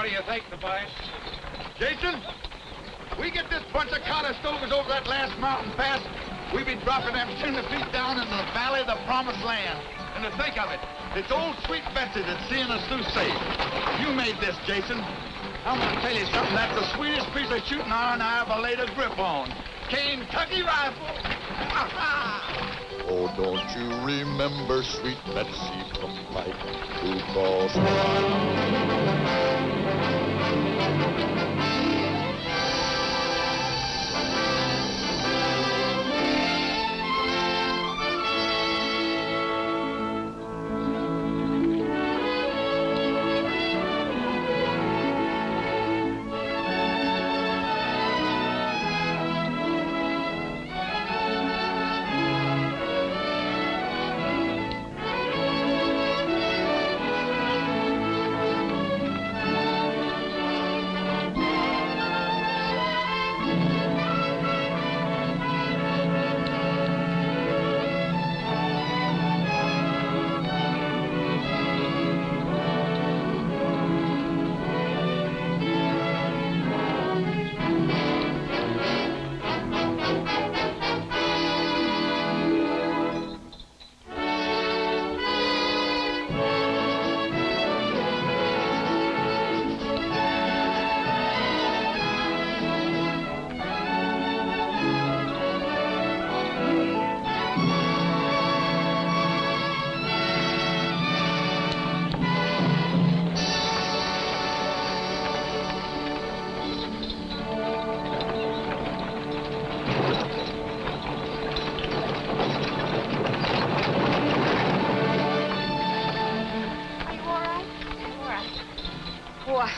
do you think, Tobias? Jason, we get this bunch of Cottestovers over that last mountain pass, we be dropping them 10 feet down in the valley of the promised land. And to think of it, it's old sweet Betsy that's seeing us through safe. You made this, Jason. I'm gonna tell you something, that's the sweetest piece of shooting iron I ever laid a grip on. Kentucky rifle. Oh, don't you remember sweet Betsy from Pike Blue Cross?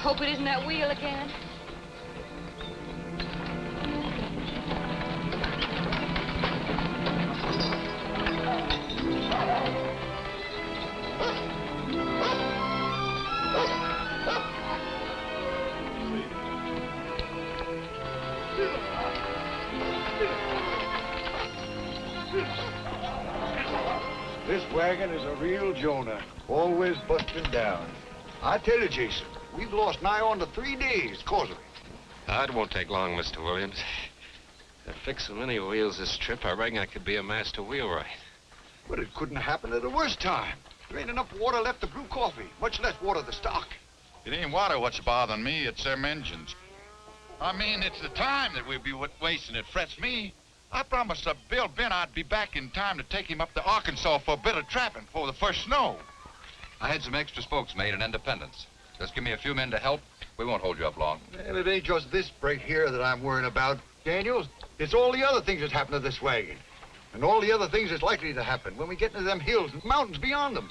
Hope it isn't that wheel again. This wagon is a real Jonah, always busting down. I tell you, Jason, we've lost nigh on to 3 days cause of it. It won't take long, Mr. Williams. I fixed so many wheels this trip, I reckon I could be a master wheelwright. But it couldn't happen at the worst time. There ain't enough water left to brew coffee, much less water to stock. It ain't water what's bothering me, it's them engines. I mean, it's the time that we'll be wasting. It frets me. I promised Bill Ben I'd be back in time to take him up to Arkansas for a bit of trapping before the first snow. I had some extra spokes made in Independence. Just give me a few men to help. We won't hold you up long. And it ain't just this break here that I'm worrying about, Daniels. It's all the other things that happen to this wagon. And all the other things that's likely to happen when we get into them hills and mountains beyond them.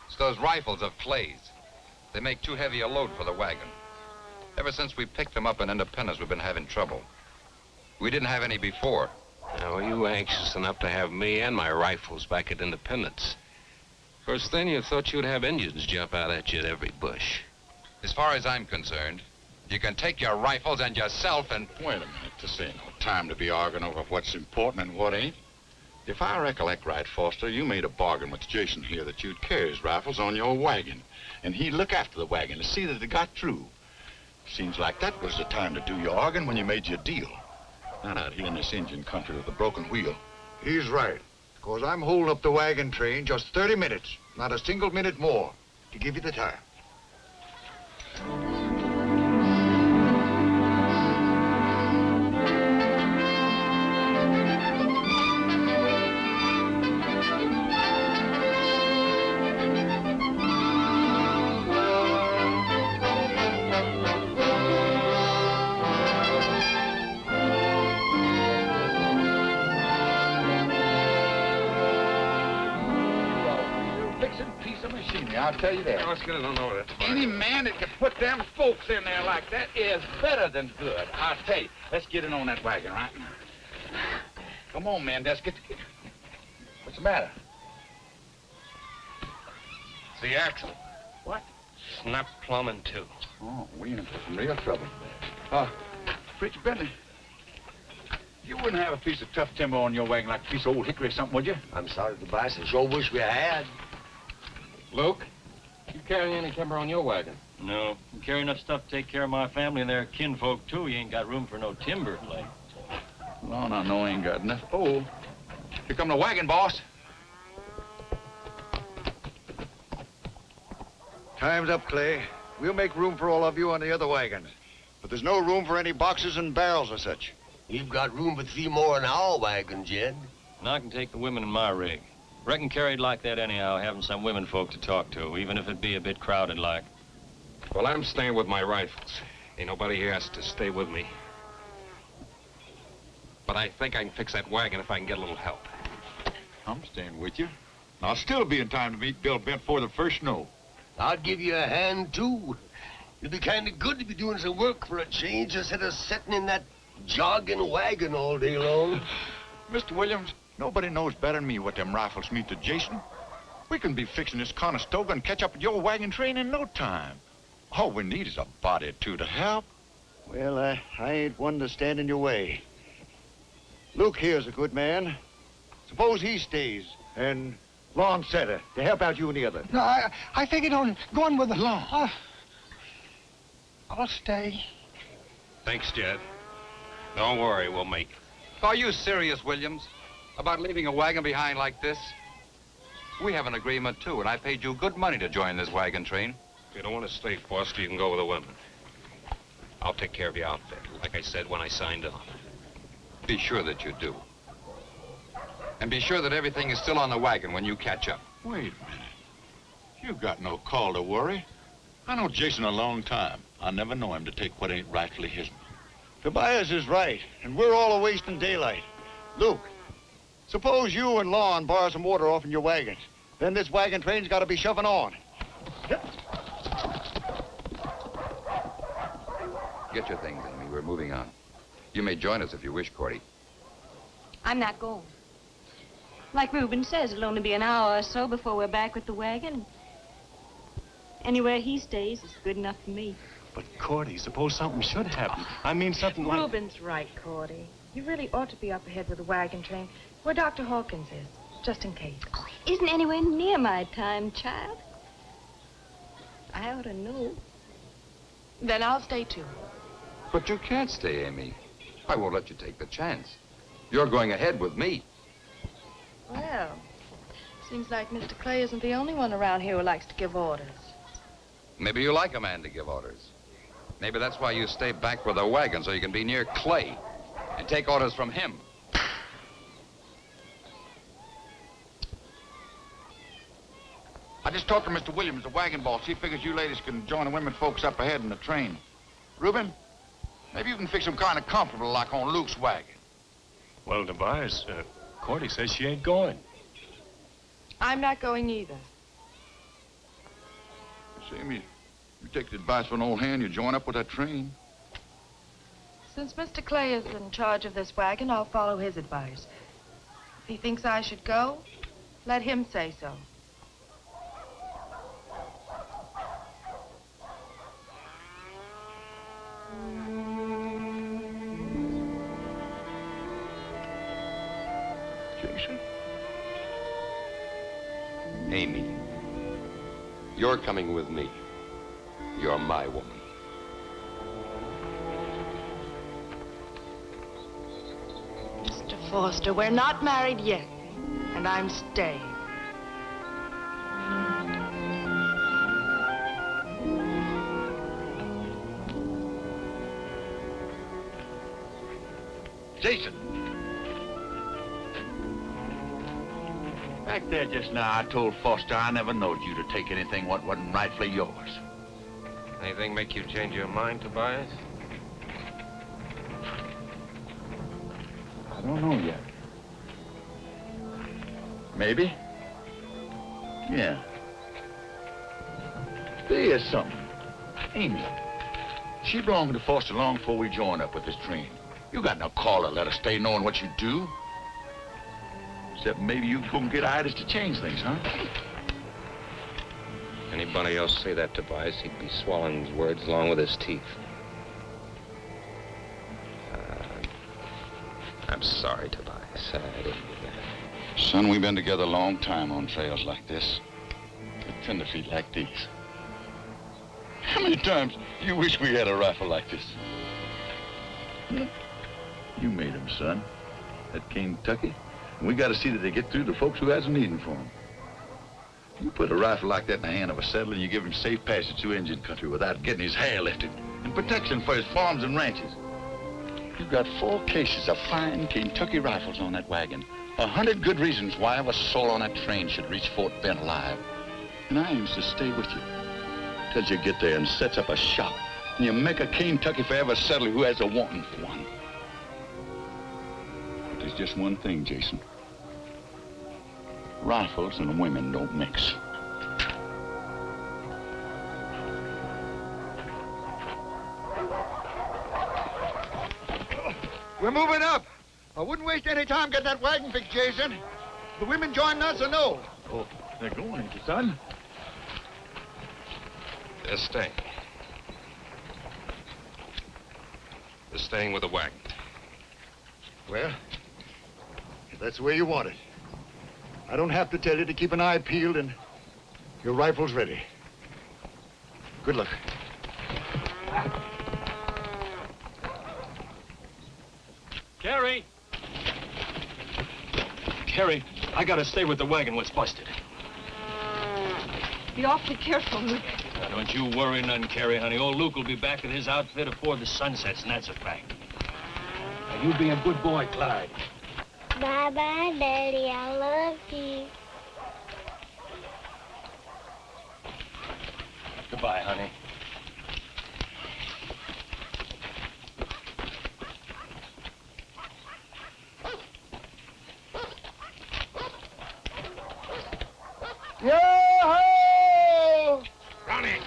It's those rifles of Clay's. They make too heavy a load for the wagon. Ever since we picked them up in Independence, we've been having trouble. We didn't have any before. Now, were you anxious enough to have me and my rifles back at Independence? Of course, then you thought you'd have Indians jump out at you at every bush. As far as I'm concerned, you can take your rifles and yourself and... Wait a minute. This ain't no time to be arguing over what's important and what ain't. If I recollect right, Foster, you made a bargain with Jason here that you'd carry his rifles on your wagon, and he'd look after the wagon to see that it got through. Seems like that was the time to do your arguing when you made your deal. Not out here in this Indian country with a broken wheel. He's right, because I'm holding up the wagon train just 30 minutes, not a single minute more, to give you the time. I'll tell you that. Let's get it on over there. Any man that can put them folks in there like that is better than good. I'll tell you. Let's get in on that wagon, right? Come on, man. Let's get... What's the matter? It's the axle. What? Snapped plumb in two. Oh, we in for some real trouble. Preacher Bentley, you wouldn't have a piece of tough timber on your wagon like a piece of old hickory or something, would you? I'm sorry, Tobias. I sure wish we had. Luke, you carrying any timber on your wagon? No. You carry enough stuff to take care of my family and their kinfolk, too. You ain't got room for no timber, Clay. Lord, I know I ain't got enough. Oh, here come the wagon, boss. Time's up, Clay. We'll make room for all of you on the other wagons. But there's no room for any boxes and barrels or such. We've got room for 3 more in our wagon, Jed. And I can take the women in my rig. Reckon carried like that anyhow, having some women folk to talk to, even if it be a bit crowded like. Well, I'm staying with my rifles. Ain't nobody here has to stay with me. But I think I can fix that wagon if I can get a little help. I'm staying with you. I'll still be in time to meet Bill Bent before the first snow. I'll give you a hand, too. It'd be kind of good to be doing some work for a change instead of sitting in that jogging wagon all day long. Mr. Williams, nobody knows better than me what them rifles mean to Jason. We can be fixing this Conestoga and catch up with your wagon train in no time. All we need is a body or two to help. Well, I ain't one to stand in your way. Luke here's a good man. Suppose he stays, and Lon Setter to help out you and the other. No, I figured on going with the law. I'll stay. Thanks, Jed. Don't worry, we'll make it. Are you serious, Williams, about leaving a wagon behind like this? We have an agreement, too, and I paid you good money to join this wagon train. If you don't want to stay, Foster, you can go with the women. I'll take care of your outfit, like I said when I signed on. Be sure that you do. And be sure that everything is still on the wagon when you catch up. Wait a minute. You got no call to worry. I know Jason a long time. I never know him to take what ain't rightfully his. Tobias is right, and we're all a-wasting daylight. Luke, suppose you and Lon borrow some water off in your wagons. Then this wagon train's got to be shoving on. Get your things, Amy. We're moving on. You may join us if you wish, Cordy. I'm not going. Like Reuben says, it'll only be an hour or so before we're back with the wagon. Anywhere he stays is good enough for me. But, Cordy, suppose something should happen. I mean, something like... Reuben's right, Cordy. You really ought to be up ahead with the wagon train, where Dr. Hawkins is, just in case. Oh, isn't anywhere near my time, child. I ought to know. Then I'll stay, too. But you can't stay, Amy. I won't let you take the chance. You're going ahead with me. Well, seems like Mr. Clay isn't the only one around here who likes to give orders. Maybe you like a man to give orders. Maybe that's why you stay back with the wagon, so you can be near Clay and take orders from him. I just talked to Mr. Williams, the wagon boss. He figures you ladies can join the women folks up ahead in the train. Reuben, maybe you can fix them kind of comfortable like on Luke's wagon. Well, Tobias, Cordy says she ain't going. I'm not going either. See me, you take the advice of an old hand, you join up with that train. Since Mr. Clay is in charge of this wagon, I'll follow his advice. If he thinks I should go, let him say so. Jason? Amy, you're coming with me. You're my woman. Mr. Foster, we're not married yet, and I'm staying. Jason. Back there just now, I told Foster I never knowed you to take anything what wasn't rightfully yours. Anything make you change your mind, Tobias? I don't know yet. Maybe. Yeah. There's something. Amy. She belonged to Foster long before we joined up with this train. You got no call to let her stay knowing what you do. Except maybe you go and get Idas to change things, huh? Anybody else say that, Tobias, he'd be swallowing his words along with his teeth. I'm sorry, Tobias. I didn't mean that. Son, we've been together a long time on trails like this. With tenderfeet like these. How many times you wish we had a rifle like this? You made him, son. That Kentucky. And we got to see that they get through to folks who has a needing for them. You put a rifle like that in the hand of a settler, and you give him safe passage through Indian country without getting his hair lifted, and protection for his farms and ranches. You've got 4 cases of fine Kentucky rifles on that wagon. 100 good reasons why a soul on that train should reach Fort Bend alive. And I aims to stay with you till you get there and sets up a shop, and you make a Kentucky for every settler who has a wanting for one. But there's just one thing, Jason. Rifles and women don't mix. We're moving up. I wouldn't waste any time getting that wagon fixed, Jason. The women joining us or no? Oh, they're going, ain't you, son? They're staying. They're staying with the wagon. Well, if that's the way you want it. I don't have to tell you to keep an eye peeled and your rifle's ready. Good luck. Carrie! Carrie, I gotta stay with the wagon. What's busted? Be awfully careful, Luke. Now, don't you worry none, Carrie, honey. Old Luke will be back with his outfit before the sun sets, and that's a fact. Now, you be a good boy, Clyde. Bye-bye, Daddy. I love you. Goodbye, honey. Yo-ho! Ronnie!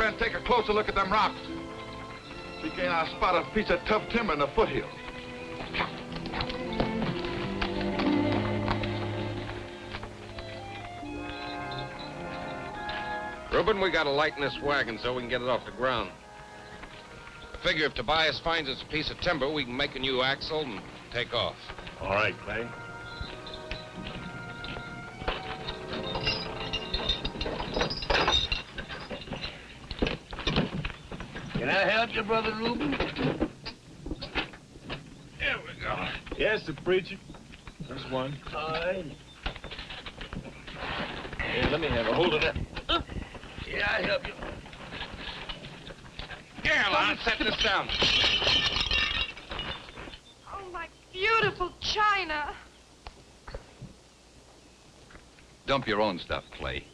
And take a closer look at them rocks. See, can't I spot a piece of tough timber in the foothill? Reuben, we gotta lighten this wagon so we can get it off the ground. I figure if Tobias finds us a piece of timber, we can make a new axle and take off. All right, Clay. Can I help you, Brother Reuben? There we go. Yes, the preacher. There's one. Fine. Here, let me have a hold of that. Yeah, I help you. Here, Lon, set this down. Oh, my beautiful china. Dump your own stuff, Clay.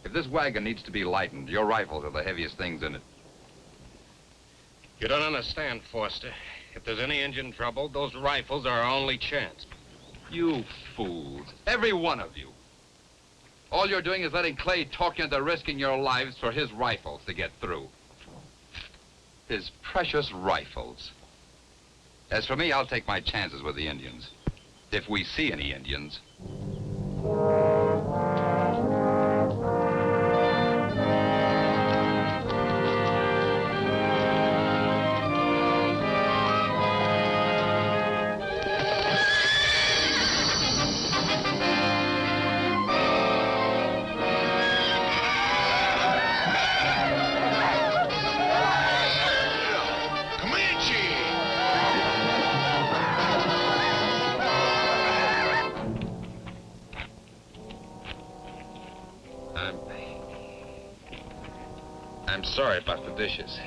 If this wagon needs to be lightened, your rifles are the heaviest things in it. You don't understand, Foster. If there's any engine trouble, those rifles are our only chance. You fools. Every one of you. All you're doing is letting Clay talk you into risking your lives for his rifles to get through. His precious rifles. As for me, I'll take my chances with the Indians. If we see any Indians. I'm sorry about the dishes.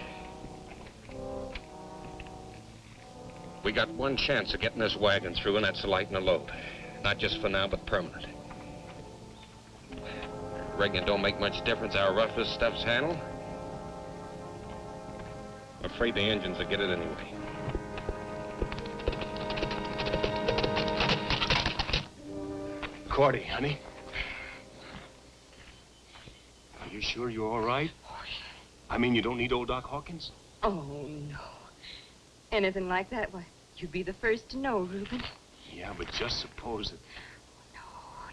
We got one chance of getting this wagon through, and that's to lighten the load. Not just for now, but permanent. Reckon it don't make much difference how rough this stuff's handled? I'm afraid the engines will get it anyway. Cordy, honey. Are you sure you're all right? I mean, you don't need old Doc Hawkins? Oh, no. Anything like that, why, you'd be the first to know, Reuben. Yeah, but just suppose it.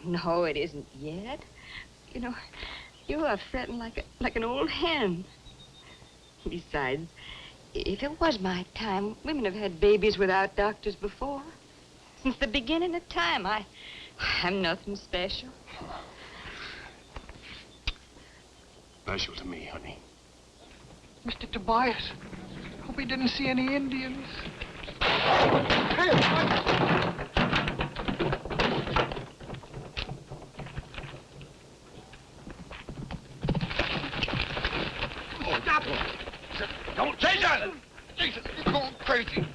No, it isn't yet. You know, you are fretting like an old hen. Besides, if it was my time, women have had babies without doctors before. Since the beginning of time, I'm nothing special. Special to me, honey. Mr. Tobias, hope he didn't see any Indians. Hey, Stop him! Don't, Jason! Jason, you're going crazy.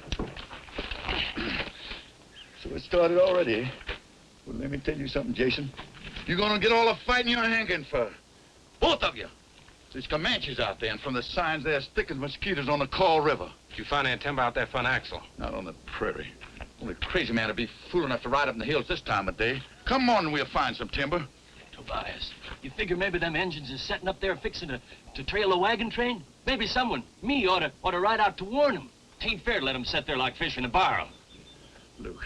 So it started already, eh? Well, let me tell you something, Jason. You're gonna get all the fighting you're hanging for. Both of you. There's Comanches out there, and from the signs, they're as thick as mosquitoes on the Call River. Did you find any timber out there for an axle? Not on the prairie. Only a crazy man would be fool enough to ride up in the hills this time of day. Come on and we'll find some timber. Tobias, you figure maybe them engines is setting up there fixing to trail a wagon train? Maybe someone, me, ought to ride out to warn them. Tain't fair to let them sit there like fish in a barrel. Luke,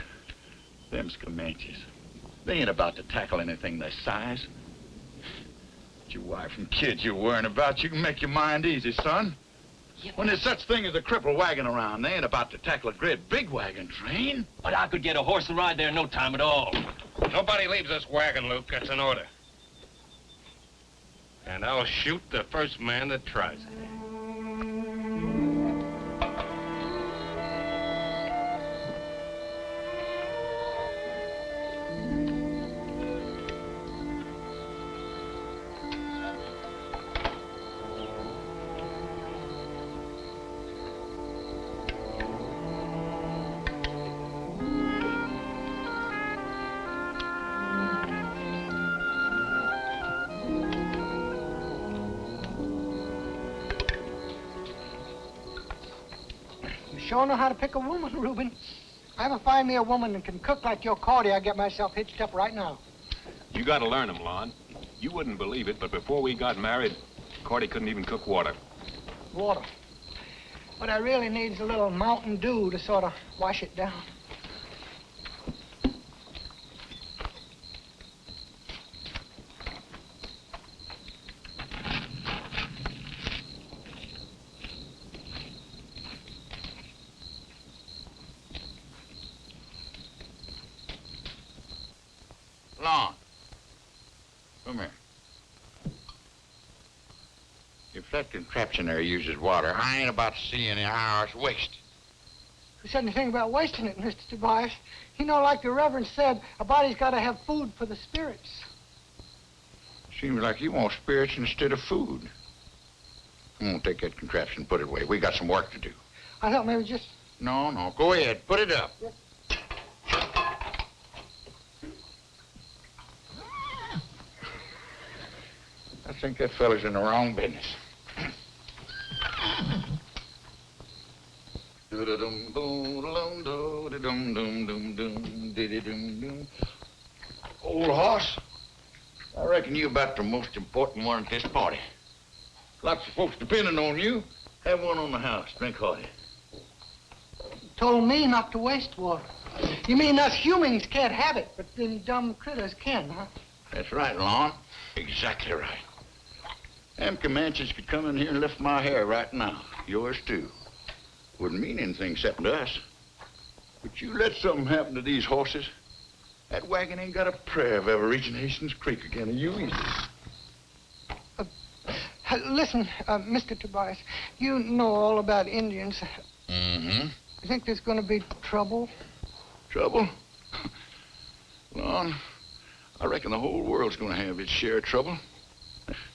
them's Comanches. They ain't about to tackle anything their size. But your wife and kids you're worrying about, you can make your mind easy, son. Yeah, when there's such thing as a crippled wagon around, they ain't about to tackle a great big wagon train. But I could get a horse and ride there in no time at all. Nobody leaves this wagon, Luke. That's an order. And I'll shoot the first man that tries it. Sure know how to pick a woman, Reuben. If I ever find me a woman that can cook like your Cordy, I'll get myself hitched up right now. You gotta learn them, Lon. You wouldn't believe it, but before we got married, Cordy couldn't even cook water. Water. What I really need is a little Mountain Dew to sort of wash it down. Lon, come here. If that contraption there uses water, I ain't about to see any hours wasted. Who said anything about wasting it, Mr. Tobias? You know, like the Reverend said, a body's got to have food for the spirits. Seems like you want spirits instead of food. I'm gonna take that contraption and put it away. We got some work to do. I thought maybe just... No, go ahead. Put it up. Yes. I think that fella's in the wrong business. Old hoss, I reckon you about the most important one at this party. Lots of folks depending on you. Have one on the house. Drink hearty. Told me not to waste water. You mean us humans can't have it, but them dumb critters can, huh? That's right, Lon. Exactly right. Them Comanches could come in here and lift my hair right now. Yours, too. Wouldn't mean anything except to us. But you let something happen to these horses, that wagon ain't got a prayer of ever reaching Hastings Creek again. Are you easy? Listen, Mr. Tobias, you know all about Indians. Mm-hmm. You think there's going to be trouble? Trouble? Lon, I reckon the whole world's going to have its share of trouble.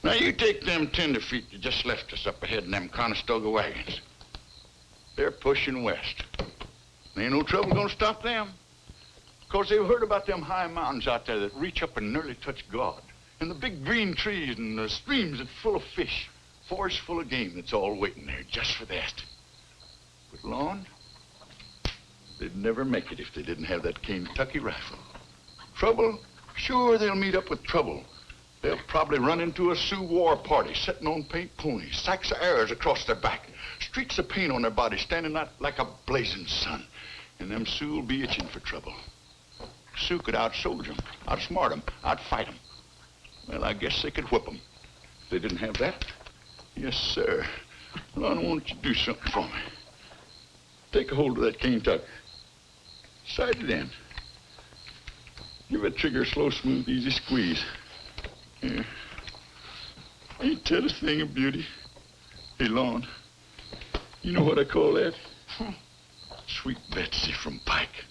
Now, you take them tenderfeet that just left us up ahead in them Conestoga wagons. They're pushing west. Ain't no trouble gonna stop them. 'Cause they've heard about them high mountains out there that reach up and nearly touch God. And the big green trees and the streams that's full of fish. Forests full of game that's all waiting there just for that. But, Lon, they'd never make it if they didn't have that Kentucky rifle. Trouble? Sure, they'll meet up with trouble. They'll probably run into a Sioux war party sitting on paint ponies, sacks of arrows across their back, streaks of paint on their bodies, standing out like a blazing sun. And them Sioux will be itching for trouble. Sioux could out-soldier them, outsmart them, outfight them. Well, I guess they could whip them. If they didn't have that, yes, sir. Lon, won't you do something for me? Take a hold of that cane tuck. Side it in. Give that trigger a slow, smooth, easy squeeze. Here. Ain't that a thing of beauty? Hey, Lon, you know what I call that? Sweet Betsy from Pike.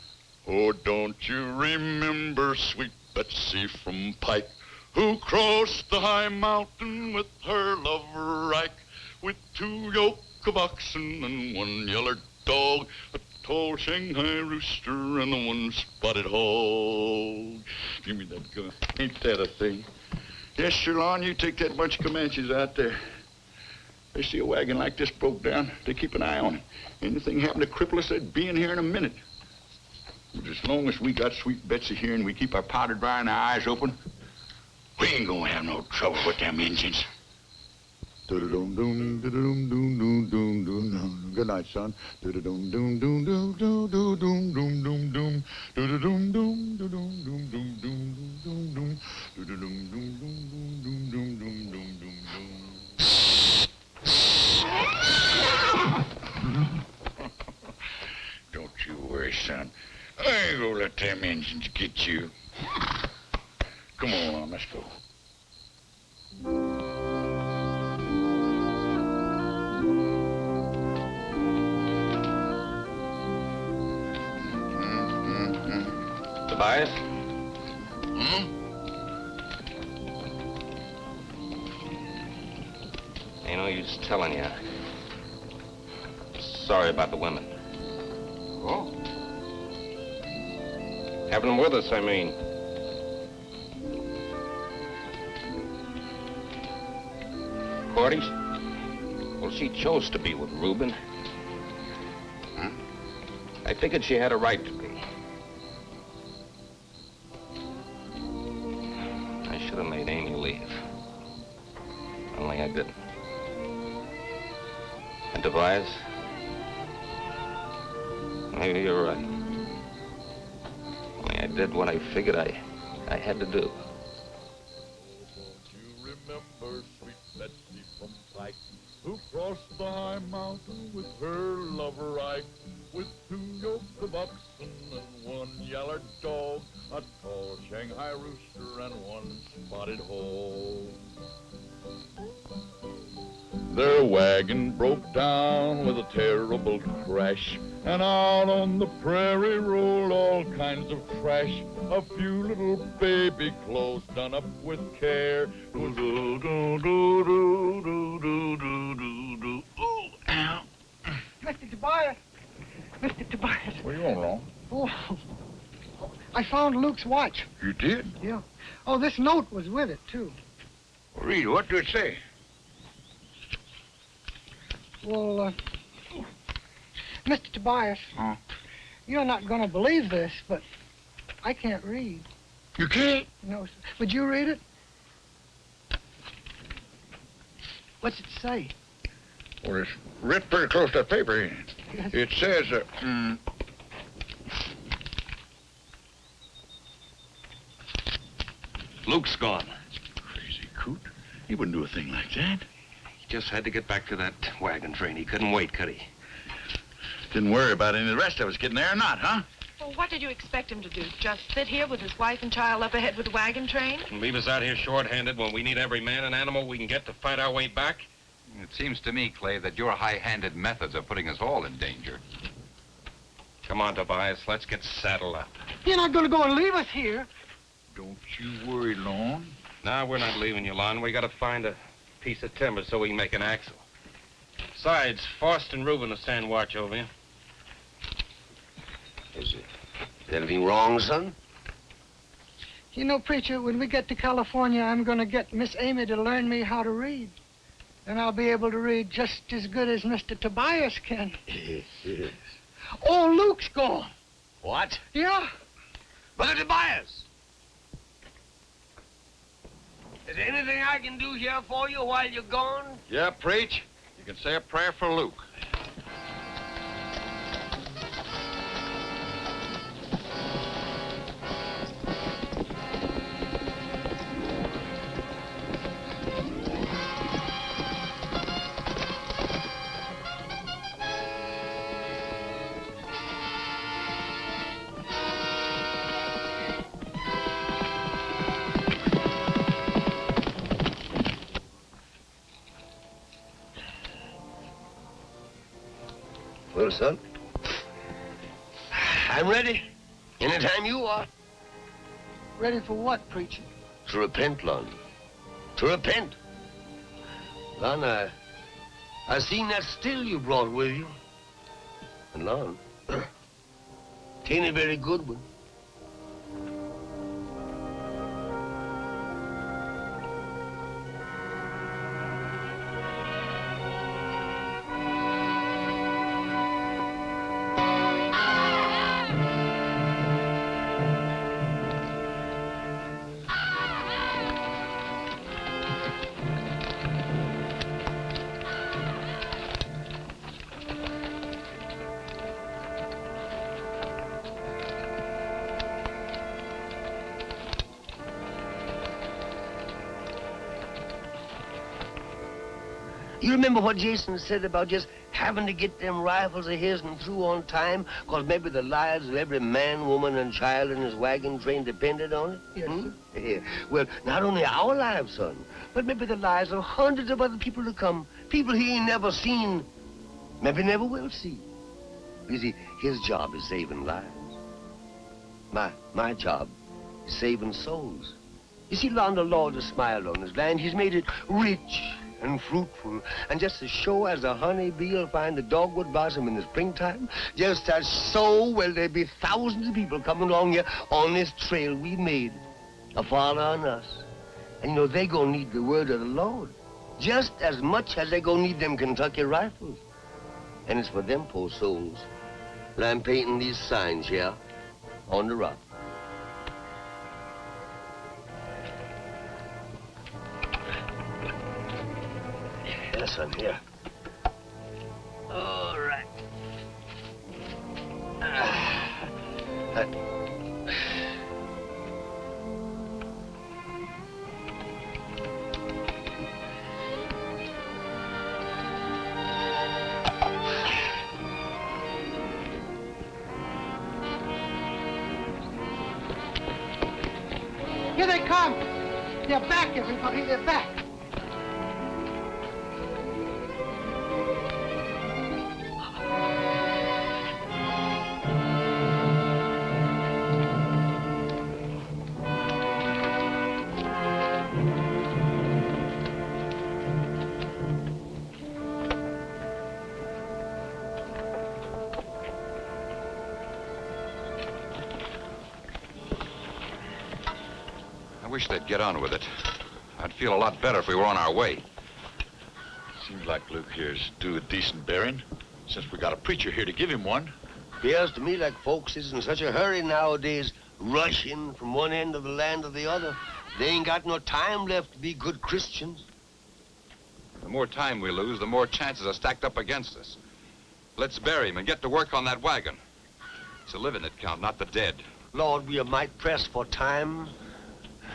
Oh, don't you remember sweet Betsy from Pike, who crossed the high mountain with her lover Ike, with 2 yoke of oxen and 1 yeller dog, a tall Shanghai rooster and the 1 spotted hog. Give me that gun. Ain't that a thing? Yes, sir, Lon, you take that bunch of Comanches out there. They see a wagon like this broke down, they keep an eye on it. Anything happen to cripple us, they'd be in here in a minute. But as long as we got Sweet Betsy here and we keep our powder dry and our eyes open, we ain't gonna have no trouble with them Indians. Good night, son. Don't you worry, son. I ain't gonna let them Indians get you. Come on, let's go. Tobias? Ain't no use telling you. Sorry about the women. Oh? Having them with us, I mean. Cordy? Well, she chose to be with Reuben. Huh? I figured she had a right to be. I should have made Amy leave. Only I didn't. And Tobias? Maybe you're right. Only I did what I figured I had to do. Remember sweet Betsy from Pike, who crossed the high mountain with her lover Ike, with 2 yoke of oxen and 1 yaller dog, a tall Shanghai rooster and 1 spotted hog. Their wagon broke down with a terrible crash, and out on the prairie rolled all kinds of trash. A few little baby clothes done up with care. Ooh, ow. Mr. Tobias. Mr. Tobias. What are you on, Lon? Oh, I found Luke's watch. You did? Yeah. Oh, this note was with it, too. Read, what did it say? Well, Mr. Tobias, Huh? you're not going to believe this, but I can't read. You can't? No, sir. Would you read it? What's it say? Well, it's written pretty close to that paper here. Yes. It says, Luke's gone. Crazy coot. He wouldn't do a thing like that. He just had to get back to that wagon train. He couldn't wait, could he? Didn't worry about any of the rest of us getting there or not, huh? Well, what did you expect him to do? Just sit here with his wife and child up ahead with the wagon train? And leave us out here short-handed when we need every man and animal we can get to fight our way back? It seems to me, Clay, that your high-handed methods are putting us all in danger. Come on, Tobias, let's get saddled up. You're not going to go and leave us here. Don't you worry, Lon. No, we're not leaving you, Lon. We gotta find a piece of timber so we can make an axle. Besides, Faust and Reuben will stand watch over you. Is anything wrong, son? You know, preacher, when we get to California, I'm going to get Miss Amy to learn me how to read. And I'll be able to read just as good as Mr. Tobias can. Yes. Oh, Luke's gone. What? Yeah. Brother Tobias! Is there anything I can do here for you while you're gone? Yeah, preach. You can say a prayer for Luke. Well, son, I'm ready. Anytime you are. Ready for what, preacher? To repent, Lon. To repent. Lon, I seen that still you brought with you. And Lon, tain't a very good one. You remember what Jason said about just having to get them rifles of his and through on time? Because maybe the lives of every man, woman, and child in his wagon train depended on it? Yes, sir. Yeah. Well, not only our lives, son, but maybe the lives of hundreds of other people to come. People he ain't never seen, maybe never will see. You see, his job is saving lives. My job is saving souls. You see, Lon, the Lord has smiled on his land. He's made it rich and fruitful. And just as sure as a honeybee will find the dogwood blossom in the springtime, just as so will there be thousands of people coming along here on this trail we made, a father on us. And you know, they gonna need the word of the Lord just as much as they gonna need them Kentucky rifles. And it's for them poor souls that I'm painting these signs here on the rock. Yes, son, here. All right. Here they come. They're back, everybody. They're back. I wish they'd get on with it. I'd feel a lot better if we were on our way. Seems like Luke here's due a decent bearing, since we got a preacher here to give him one. Appears to me like folks is in such a hurry nowadays, rushing from one end of the land to the other. They ain't got no time left to be good Christians. The more time we lose, the more chances are stacked up against us. Let's bury him and get to work on that wagon. It's the living that count, not the dead. Lord, we are might pressed for time,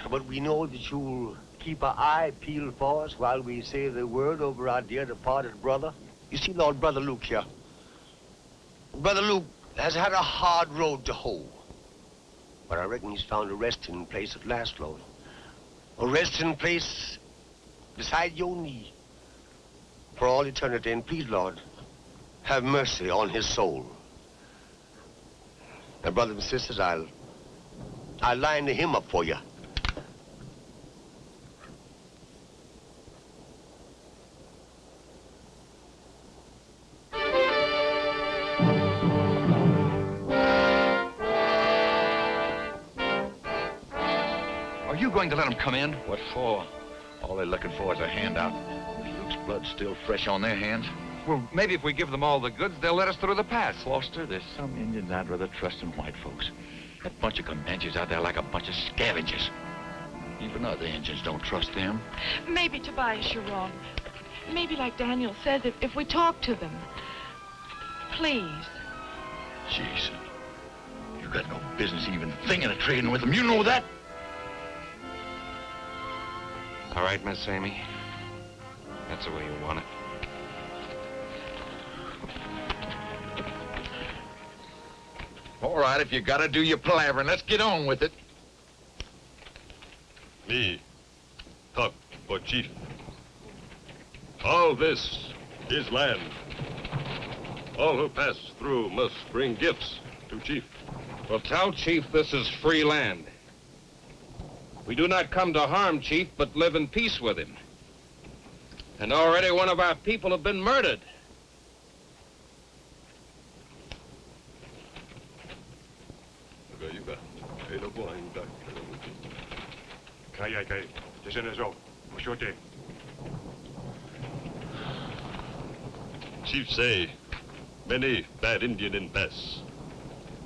but we know that you'll keep our eye peeled for us while we say the word over our dear departed brother. You see, Lord, Brother Luke here. Brother Luke has had a hard road to hoe. But I reckon he's found a resting place at last, Lord. A resting place beside your knee for all eternity. And please, Lord, have mercy on his soul. Now, brothers and sisters, I'll line the hymn up for you. you going to let them come in? What for? All they're looking for is a handout. Luke's blood's still fresh on their hands. Well, maybe if we give them all the goods, they'll let us through the pass. Foster, there's some Indians I'd rather trust than white folks. That bunch of Comanches out there like a bunch of scavengers. Even other Indians don't trust them. Maybe, Tobias, you're wrong. Maybe, like Daniel says, if we talk to them. Please. Jason, you got no business even thinking of trading with them. You know that? All right, Miss Amy. That's the way you want it. All right, if you gotta do your palavering, let's get on with it. Me, talk for chief. All this is land. All who pass through must bring gifts to chief. Well, tell chief this is free land. We do not come to harm chief, but live in peace with him. And already one of our people have been murdered. Chief say, many bad Indian in pass.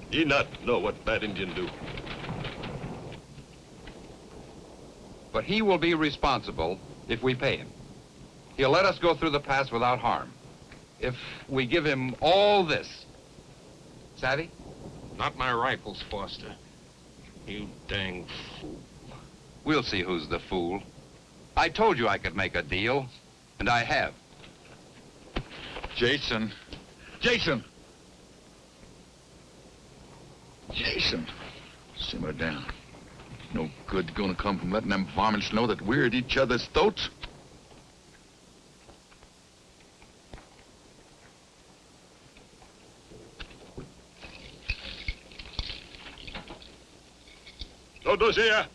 He not know what bad Indian do. But he will be responsible if we pay him. He'll let us go through the pass without harm. If we give him all this. Savvy? Not my rifles, Foster. You dang fool. We'll see who's the fool. I told you I could make a deal, and I have. Jason. Jason! Jason, simmer down. No good gonna come from letting them varmints know that we're at each other's throats. Todos here.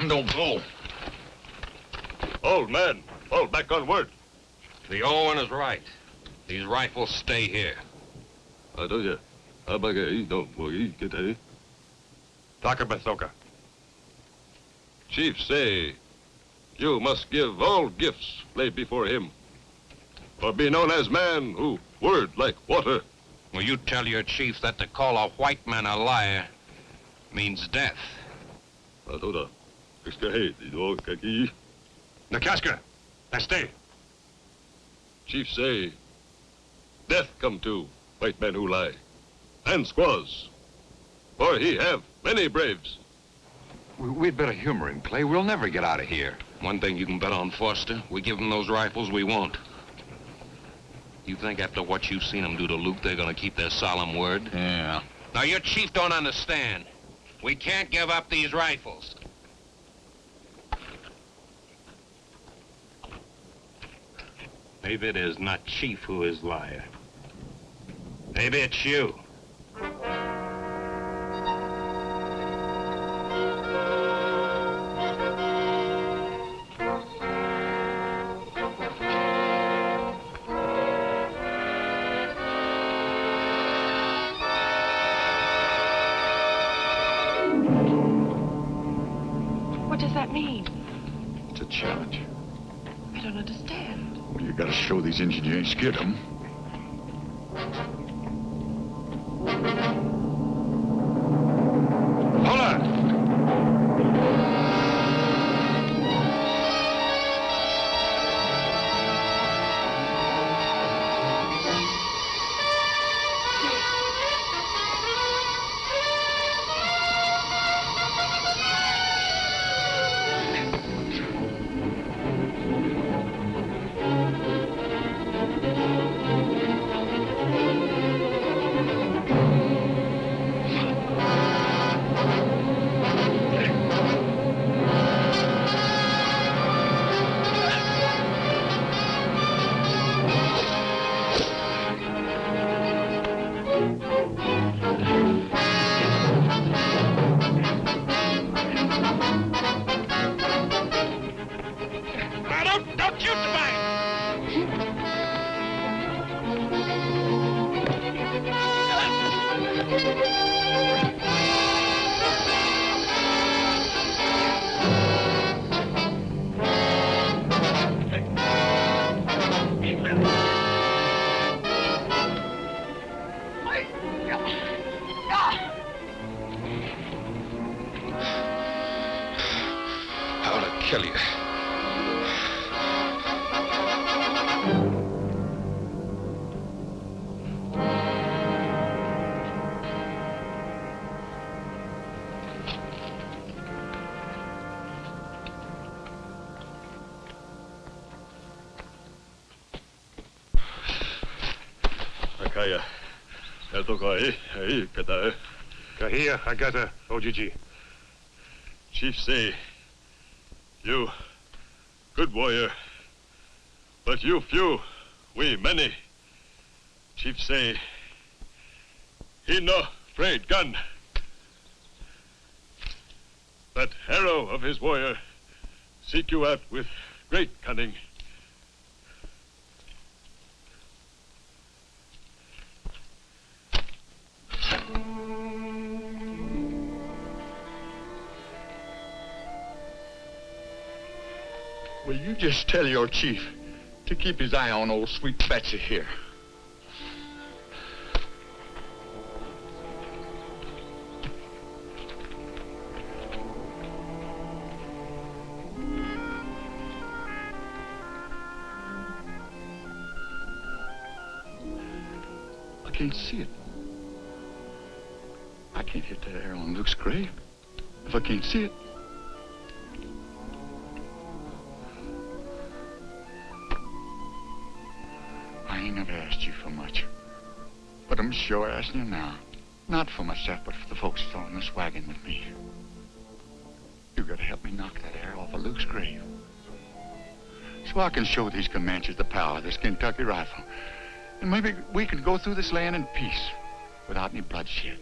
Don't go. Old man, fall back on word. The old one is right. These rifles stay here. Chief say, you must give all gifts laid before him, or be known as man who word like water. Well, you tell your chief that to call a white man a liar means death. Nakaska, stay. Chief say, death come to white men who lie, and squaws, for he have many braves. We'd better humor him, Clay. We'll never get out of here. One thing you can bet on, Foster, we give them those rifles, we won't. You think after what you've seen them do to Luke, they're gonna keep their solemn word? Yeah. Now, your chief don't understand. We can't give up these rifles. Maybe it is not chief who is liar. Maybe it's you. What does that mean? It's a challenge. I don't understand. Well, you gotta show these Indians you ain't scared of them. Hold on! I ought to kill you. Akaya, Kahia, Agata, Ojiji. Chief say, you good warrior, but you few, we many. Chief say, he no afraid gun. That arrow of his warrior seek you out with great cunning. Will you just tell your chief to keep his eye on old sweet Betsy here? I can't see it. I can't hit that arrow on Luke's grave if I can't see it. I ain't never asked you for much, but I'm sure asking you now. Not for myself, but for the folks that are in this wagon with me. You gotta help me knock that arrow off of Luke's grave, so I can show these Comanches the power of this Kentucky rifle, and maybe we can go through this land in peace without any bloodshed.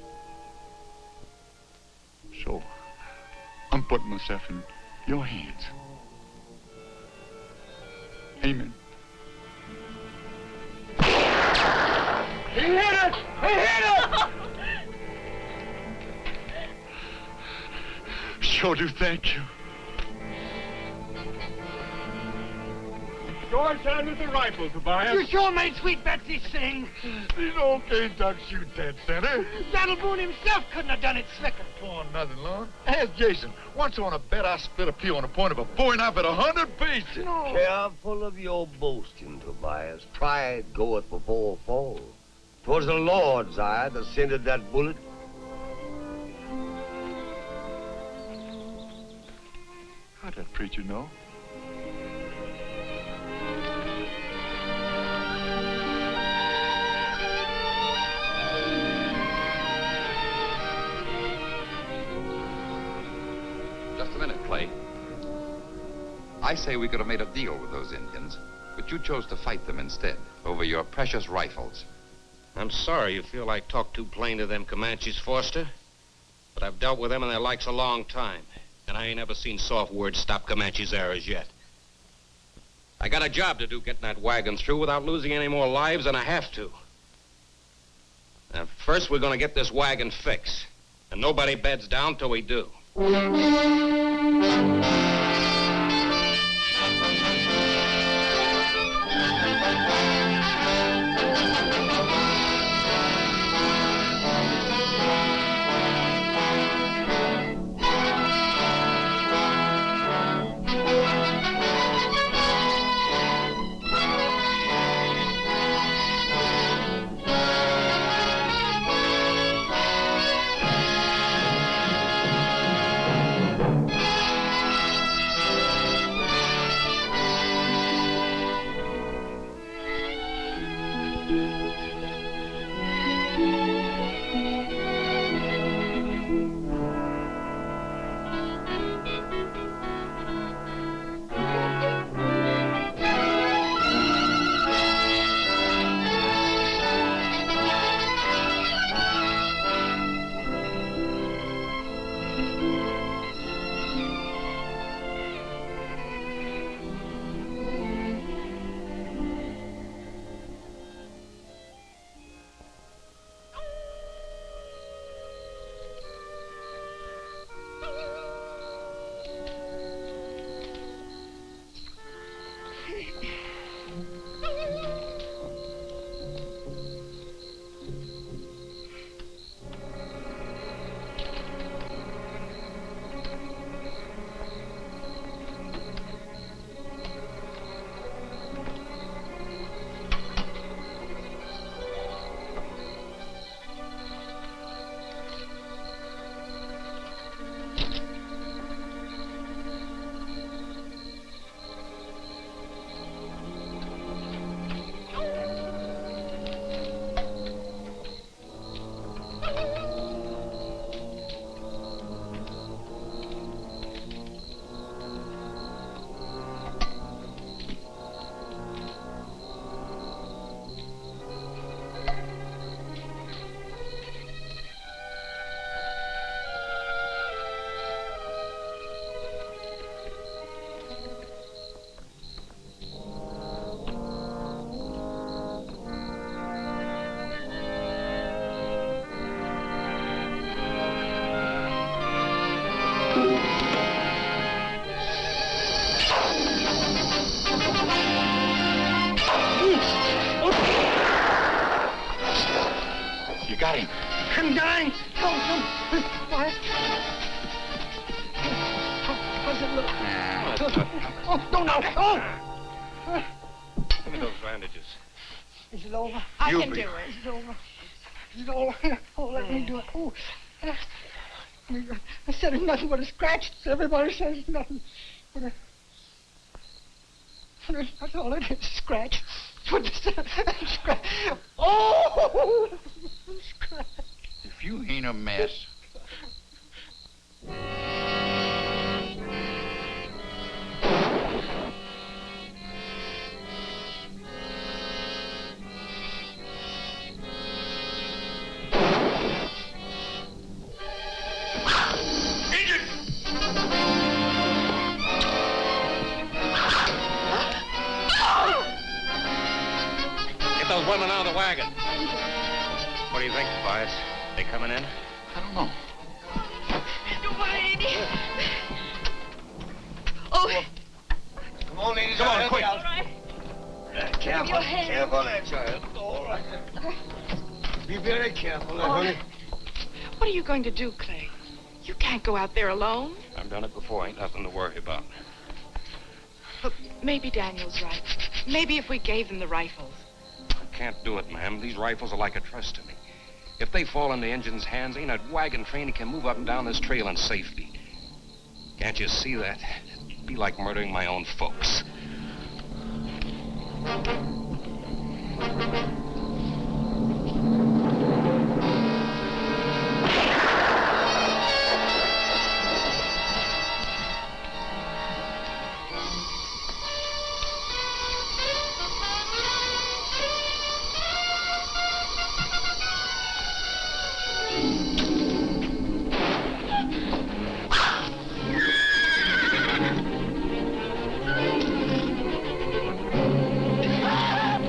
So, I'm putting myself in your hands. Amen. He hit us! He hit us! Sure do thank you. Go inside with the rifle, Tobias. You sure made sweet Betsy sing. These old cane ducks shoot that center. Donald Boone himself couldn't have done it slicker. Oh, nothing, Lord. Ask Jason. Once on a bet, I split a pea on the point of a bowie knife at 100 pieces. No. Careful of your boasting, Tobias. Pride goeth before a fall. 'Twas the Lord's eye that sended that bullet. How'd that preacher know? Just a minute, Clay. I say we could have made a deal with those Indians, but you chose to fight them instead over your precious rifles. I'm sorry you feel I talk too plain to them Comanches, Foster. But I've dealt with them and their likes a long time. And I ain't ever seen soft words stop Comanches' arrows yet. I got a job to do getting that wagon through without losing any more lives than I have to. Now, first we're gonna get this wagon fixed. And nobody beds down till we do. You got him. I'm dying. Help him. Why? How's it look? Oh, don't know. Oh! Give me those bandages. Is it over? I can do it. Is it over? Is it over? Oh, let me do it. Oh. I said it's nothing but a scratch. Everybody says it's nothing but a... That's all it is, scratch. Scratch. Oh! Scratch. If you ain't a mess. Get those women out of the wagon. What do you think, Tobias? They coming in? I don't know. Don't worry, Andy. Oh. Come on, ladies. Come on, quick. All right. Careful. Your hand. Careful there, child. All right. Be very careful, honey. What are you going to do, Clay? You can't go out there alone. I've done it before. Ain't nothing to worry about. Look, maybe Daniel's right. Maybe if we gave them the rifles. I can't do it, ma'am. These rifles are like a trust to me. If they fall in the engine's hands, ain't a wagon train that can move up and down this trail in safety. Can't you see that? It'd be like murdering my own folks.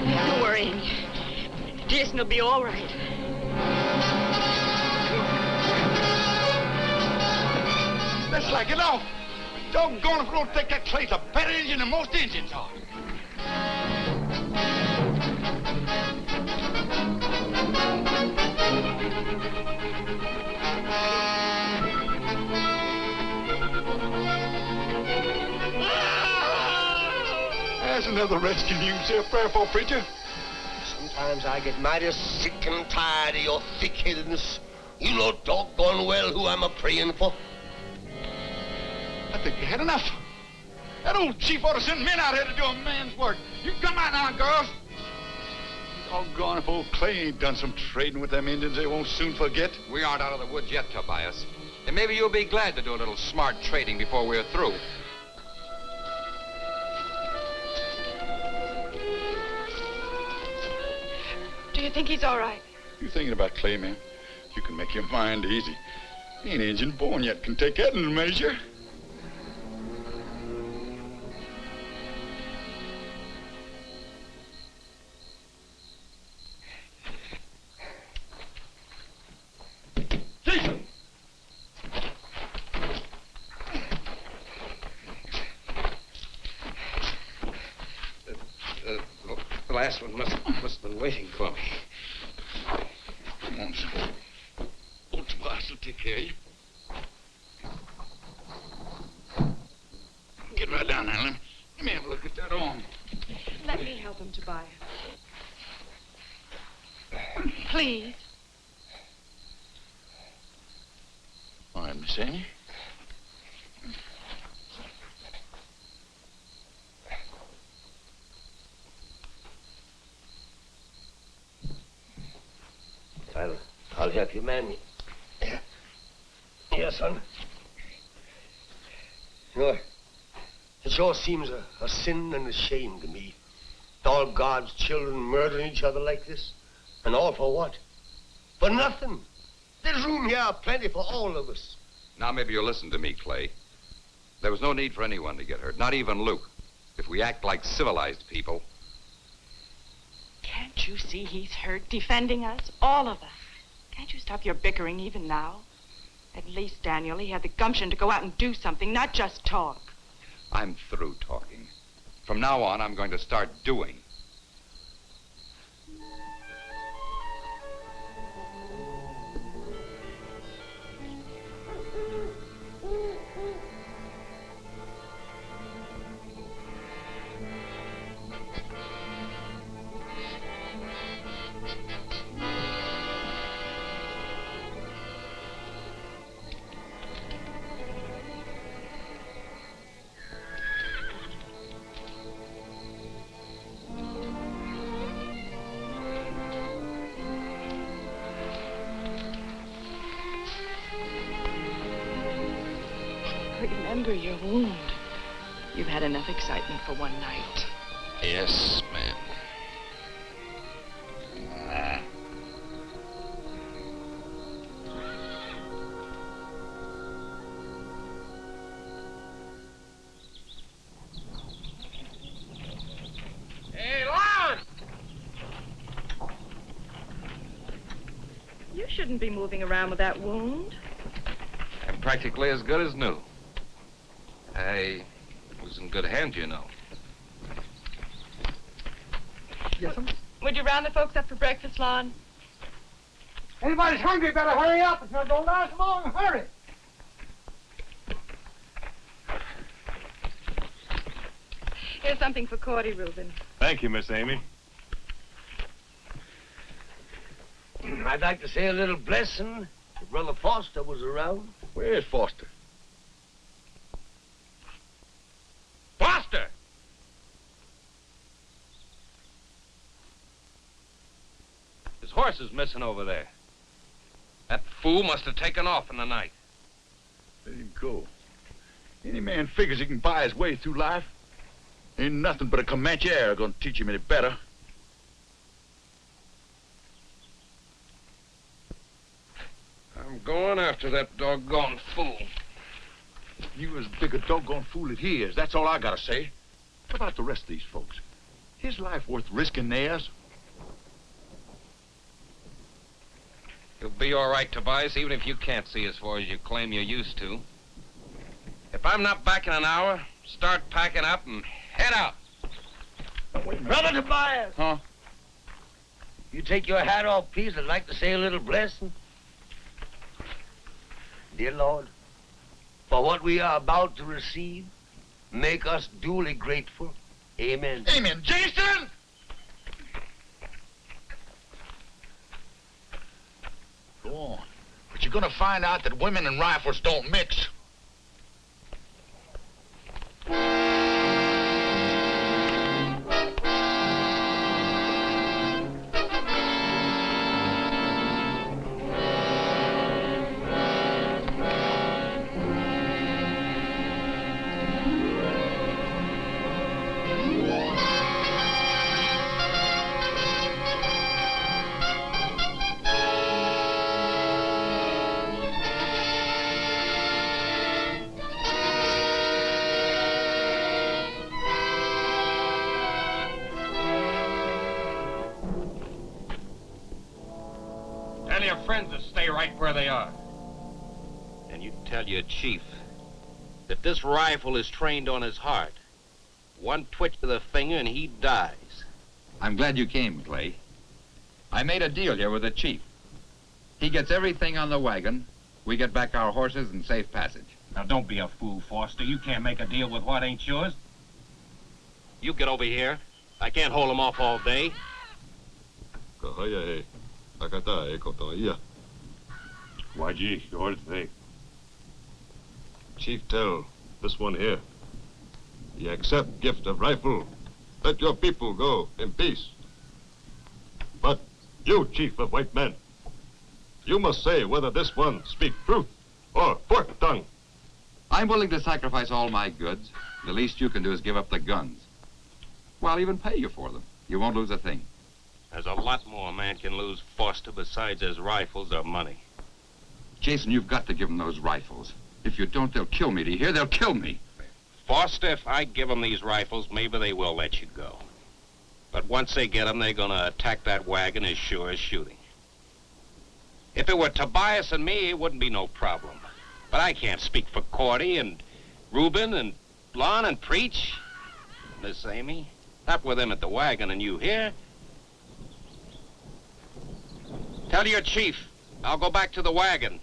Don't worry, Amy. Jason will be all right. Let's like it off. Doggone if we don't take that Clay's a better engine than most engines are. There's another redskin you can say a prayer for, preacher. Sometimes I get mighty sick and tired of your thick-headedness. You know doggone well who I'm a-praying for. I think you had enough. That old chief ought to send men out here to do a man's work. You come out now, girls. Doggone if old Clay ain't done some trading with them Indians they won't soon forget. We aren't out of the woods yet, Tobias. And maybe you'll be glad to do a little smart trading before we're through. Do you think he's all right? You thinking about Clay, man? You can make your mind easy. He ain't Injun born yet, can take that in a measure. Jason! The last one must have been waiting for me. Come on, son. Old Tobias will take care of you. Get right down there. Let me have a look at that arm. Let me help him, Tobias. Please. All right, Miss Amy. I'll help you, man. Here, son. You know, it sure seems a sin and a shame to me. All God's children murdering each other like this. And all for what? For nothing. There's room here plenty for all of us. Now maybe you'll listen to me, Clay. There was no need for anyone to get hurt, not even Luke. If we act like civilized people. Can't you see he's hurt, defending us, all of us? Can't you stop your bickering even now? At least, Daniel, he had the gumption to go out and do something, not just talk. I'm through talking. From now on, I'm going to start doing. Remember your wound. You've had enough excitement for one night. Yes, ma'am. Hey, Lon! You shouldn't be moving around with that wound. I'm practically as good as new. I was in good hands, you know. Yes, sir. Would you round the folks up for breakfast, Lon? Anybody's hungry, better hurry up. It's not going to last long. Hurry. Here's something for Cordy, Reuben. Thank you, Miss Amy. I'd like to say a little blessing if Brother Foster was around. Where's Foster? Foster! His horse is missing over there. That fool must have taken off in the night. Let him go. Any man figures he can buy his way through life. Ain't nothing but a Comanche air gonna teach him any better. I'm going after that doggone fool. You as big a doggone fool as he is. That's all I gotta say. What about the rest of these folks? His life worth risking theirs? You'll be all right, Tobias, even if you can't see as far as you claim you used to. If I'm not back in an hour, start packing up and head out. Now, wait a minute. Brother Tobias! Huh? You take your hat off, please. I'd like to say a little blessing. Dear Lord, for what we are about to receive, make us duly grateful. Amen. Amen. Jason! Go on. But you're gonna find out that women and rifles don't mix. Tell your friends to stay right where they are. And you tell your chief that this rifle is trained on his heart. One twitch of the finger and he dies. I'm glad you came, Clay. I made a deal here with the chief. He gets everything on the wagon. We get back our horses and safe passage. Now, don't be a fool, Foster. You can't make a deal with what ain't yours. You get over here. I can't hold him off all day. YG, yours they. Chief, tell this one here. Ye accept gift of rifle. Let your people go in peace. But you, chief of white men, you must say whether this one speak truth or fork tongue. I'm willing to sacrifice all my goods. The least you can do is give up the guns. Well, I'll even pay you for them. You won't lose a thing. There's a lot more a man can lose, Foster, besides his rifles or money. Jason, you've got to give them those rifles. If you don't, they'll kill me. Do you hear? They'll kill me. Foster, if I give them these rifles, maybe they will let you go. But once they get them, they're going to attack that wagon as sure as shooting. If it were Tobias and me, it wouldn't be no problem. But I can't speak for Cordy and Reuben and Lon and Preach. Miss Amy, not with them at the wagon and you here. Tell your chief I'll go back to the wagon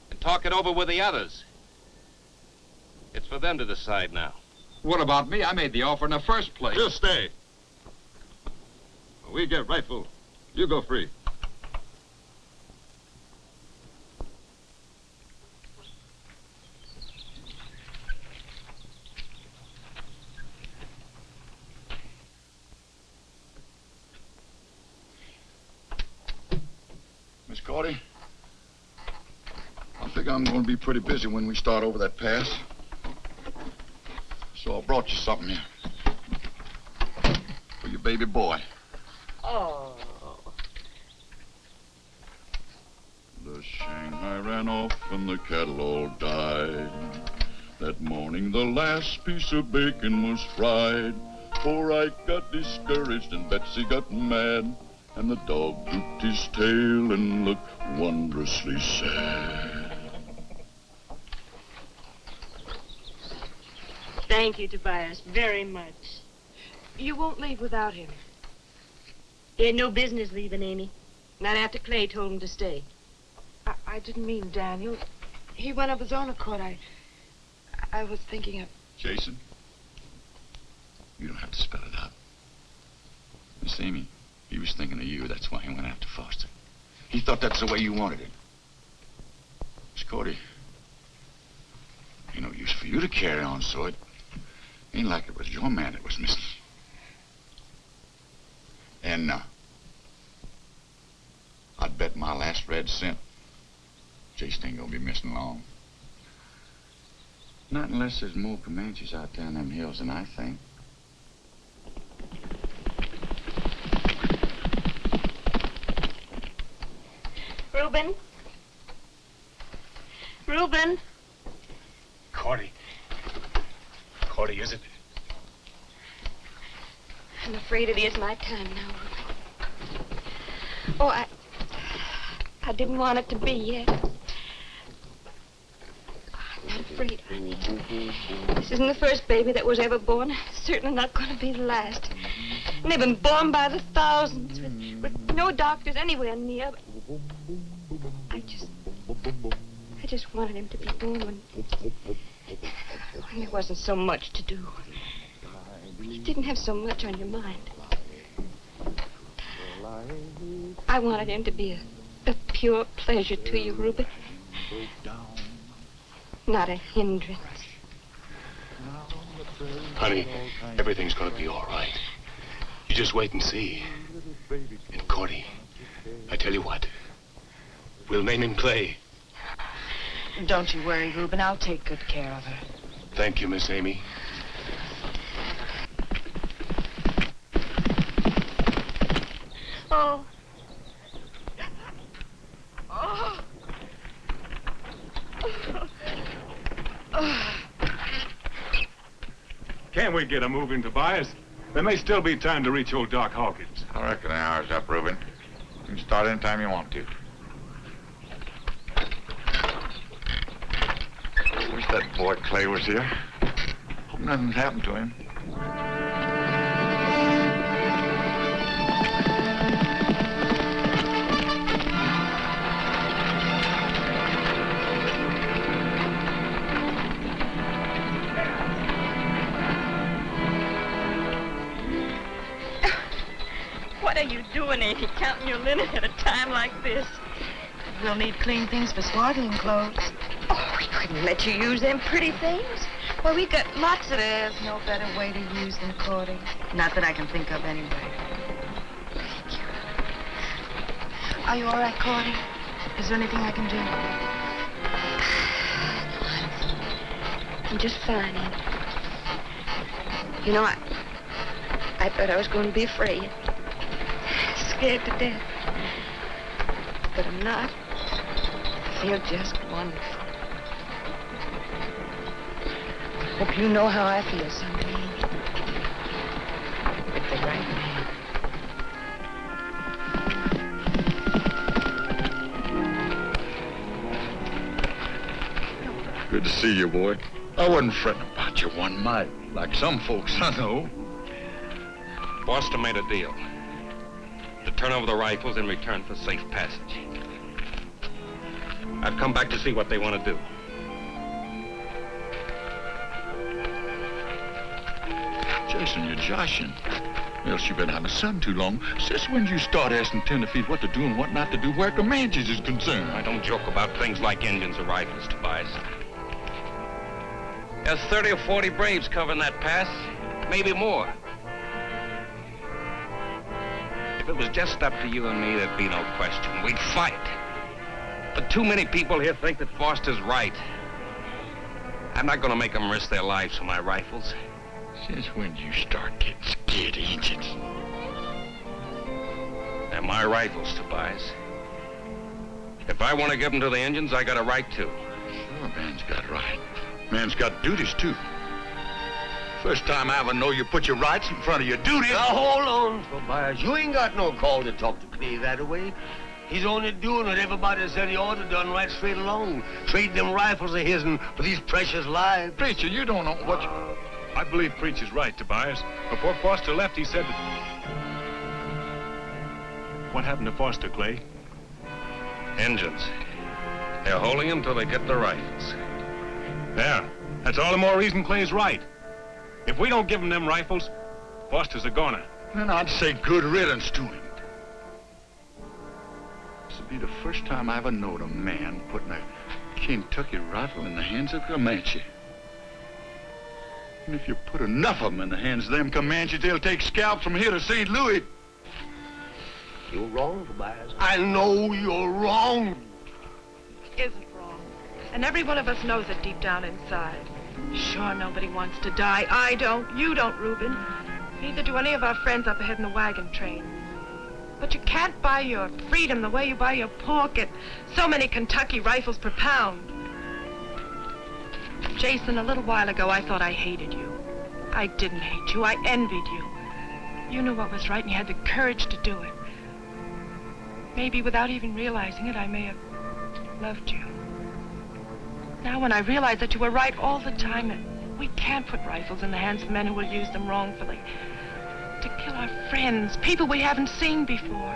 and talk it over with the others. It's for them to decide now. What about me? I made the offer in the first place. You stay. When we get rifle, you go free. Miss Cordy, I think I'm going to be pretty busy when we start over that pass. brought you something here. For your baby boy. Oh. The Shanghai ran off and the cattle all died. That morning the last piece of bacon was fried. Poor Ike got discouraged and Betsy got mad. And the dog drooped his tail and looked wondrously sad. Thank you, Tobias, very much. You won't leave without him. He had no business leaving, Amy. Not after Clay told him to stay. I didn't mean Daniel. He went of his own accord. I was thinking of... Jason, you don't have to spell it out. Miss Amy, he was thinking of you. That's why he went after Foster. He thought that's the way you wanted it. Miss Cody, ain't no use for you to carry on, so it ain't like it was your man that was missing. And I'd bet my last red cent Jason ain't gonna be missing long. Not unless there's more Comanches out there in them hills than I think. Reuben? Reuben? Cordy. Cordy, is it? I'm afraid it is my time now, Reuben. Oh, I didn't want it to be yet. I'm not afraid, honey. This isn't the first baby that was ever born. It's certainly not going to be the last. And they've been born by the thousands with no doctors anywhere near. I just wanted him to be born when there wasn't so much to do. When you didn't have so much on your mind. I wanted him to be a pure pleasure to you, Reuben. Not a hindrance. Honey, everything's gonna be all right. You just wait and see. And Cordy, I tell you what, we'll name him Clay. Don't you worry, Reuben. I'll take good care of her. Thank you, Miss Amy. Oh. Oh. Can't we get a moving, Tobias? There may still be time to reach old Doc Hawkins. I reckon the hour's up, Reuben. You can start anytime you want to. Wish that boy Clay was here. Hope nothing's happened to him. What are you doing, Amy, counting your linen at a time like this? We'll need clean things for swaddling clothes. Oh, we couldn't let you use them pretty things. Well, we got lots of... There's no better way to use them, Cordy. Not that I can think of anyway. Thank you. Are you all right, Cordy? Is there anything I can do? No, I'm just fine, Amy. You know, I thought I was going to be afraid. Scared to death. But I'm not. I feel just wonderful. Hope you know how I feel someday, Amy. With the right man. Good to see you, boy. I wasn't fretting about you one mite, like some folks I know. Foster made a deal to turn over the rifles in return for safe passage. I've come back to see what they want to do. Jason, you're joshing. Else you've been out in the sun too long. Since when did you start asking tenderfeet what to do and what not to do where Comanches is concerned? I don't joke about things like engines or rifles, Tobias. There's 30 or 40 braves covering that pass, maybe more. If it was just up to you and me, there'd be no question. We'd fight. But too many people here think that Foster's right. I'm not going to make them risk their lives for my rifles. Since when did you start getting scared of Indians? They're my rifles, Tobias. If I want to give them to the Indians, I got a right to. Sure, man's got a right. Man's got duties, too. First time I ever know you put your rights in front of your duties. Now, hold on, Tobias. You ain't got no call to talk to Clay that way. He's only doing what everybody said he ought to done right straight along. Trade them rifles of his'n for these precious lives. Preacher, you don't know what you... I believe Preacher's right, Tobias. Before Foster left, he said that... What happened to Foster, Clay? Indians. They're holding him till they get the rifles. There. That's all the more reason Clay's right. If we don't give him them rifles, Foster's a goner. Then I'd say good riddance to him. This will be the first time I ever knowed a man putting a Kentucky rifle in the hands of a Comanche. And if you put enough of them in the hands of them Comanches, they'll take scalps from here to St. Louis. You're wrong, Tobias. I know you're wrong. Isn't wrong. And every one of us knows it deep down inside. Sure, nobody wants to die. I don't. You don't, Reuben. Neither do any of our friends up ahead in the wagon train. But you can't buy your freedom the way you buy your pork at so many Kentucky rifles per pound. Jason, a little while ago, I thought I hated you. I didn't hate you. I envied you. You knew what was right, and you had the courage to do it. Maybe without even realizing it, I may have loved you. Now, when I realize that you were right all the time, that we can't put rifles in the hands of men who will use them wrongfully. To kill our friends, people we haven't seen before.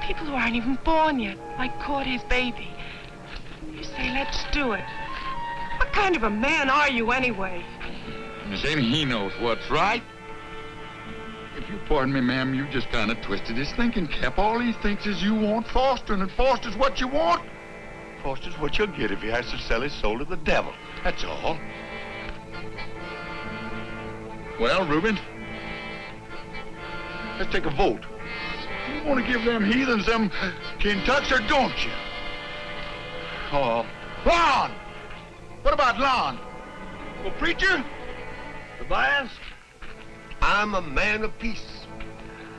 People who aren't even born yet, like Cordy's baby. You say, let's do it. What kind of a man are you, anyway? Miss Amy, he knows what's right. If you pardon me, ma'am, you just kind of twisted his thinking cap. All he thinks is you want Foster, and Foster's what you want. Foster's what you'll get if he has to sell his soul to the devil. That's all. Well, Reuben, let's take a vote. You want to give them heathens them Kentucks, or don't you? Oh, Lon! What about Lon? Well, preacher? Tobias, I'm a man of peace.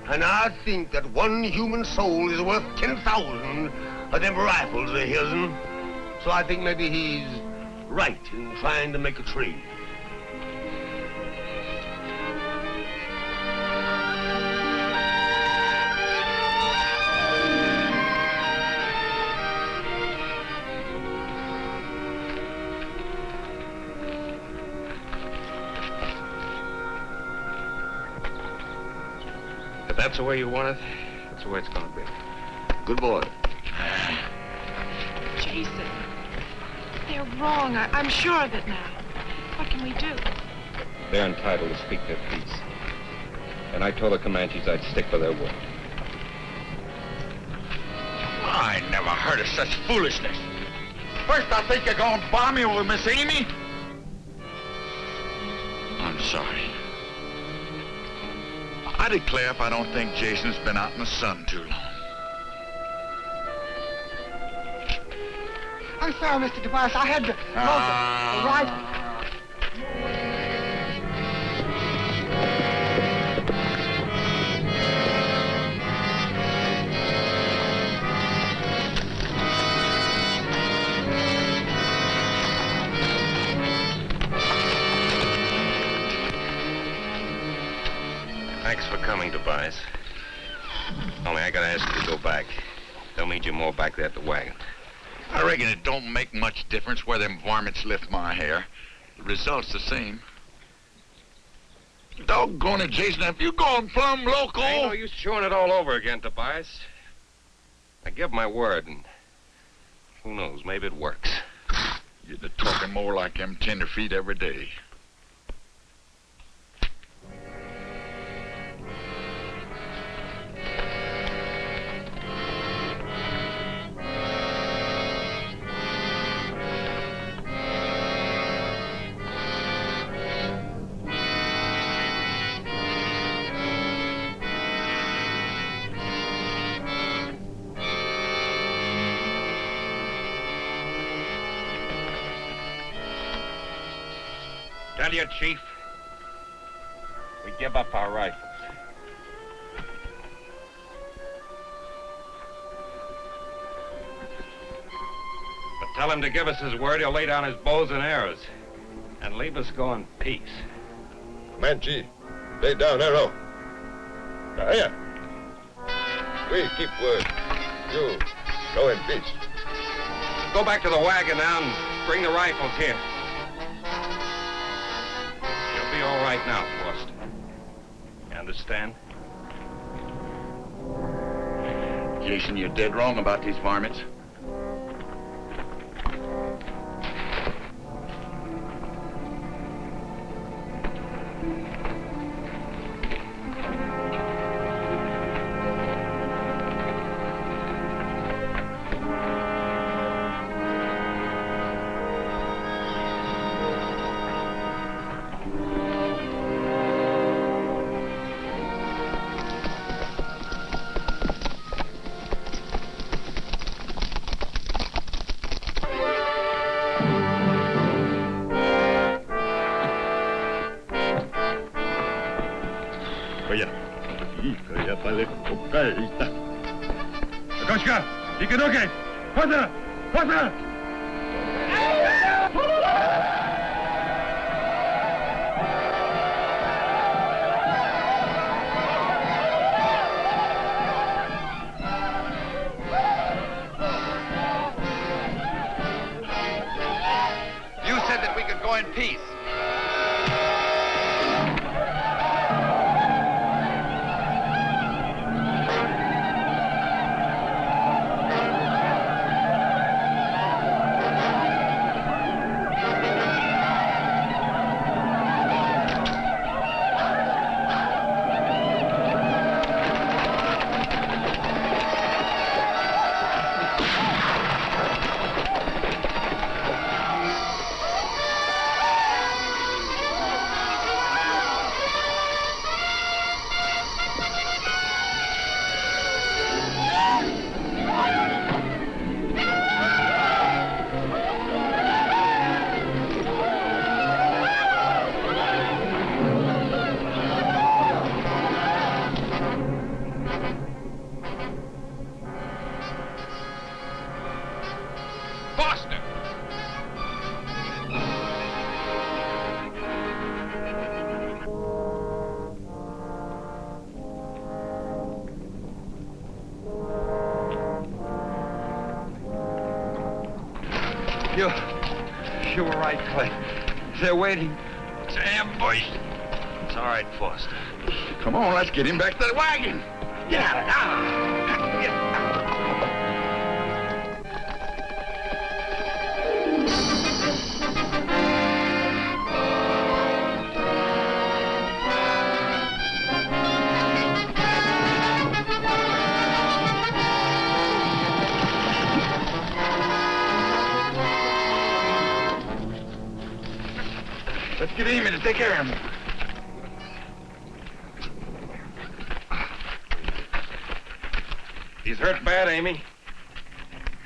And I think that one human soul is worth 10,000 of them rifles of his'n. So I think maybe he's right in trying to make a trade. If that's the way you want it, that's the way it's going to be. Good boy. Jason, they're wrong. I'm sure of it now. What can we do? They're entitled to speak their piece. And I told the Comanches I'd stick by their word. I never heard of such foolishness. First, I think you're going to bomb me with Miss Amy. I'm sorry. I declare if I don't think Jason's been out in the sun too long. I'm sorry, Mr. Tobias. I had to load the rifle. Thanks for coming, Tobias. Only I gotta ask you to go back. They'll need you more back there at the wagon. I reckon it don't make much difference where them varmints lift my hair. The result's the same. Doggone it, Jason, if you going plumb loco... Ain't no use chewing it all over again, Tobias. I give my word, and who knows, maybe it works. You're talking more like them tenderfeet every day. Tell you, Chief, give up our rifles. But tell him to give us his word he'll lay down his bows and arrows and leave us go in peace. Comanche, lay down arrow. Now, here. We keep word. You go in peace. Go back to the wagon now and bring the rifles here. You'll be all right now, Foster. You understand? Jason, you're dead wrong about these varmints. Koczka, ikę nogę! Chodzę! Chodzę! You said that we could go in peace. You were right, Clay. They're waiting. It's an ambush. It's all right, Foster. Come on, let's get him back to the wagon. Get out of it. Let's get Amy to take care of him. He's hurt bad, Amy.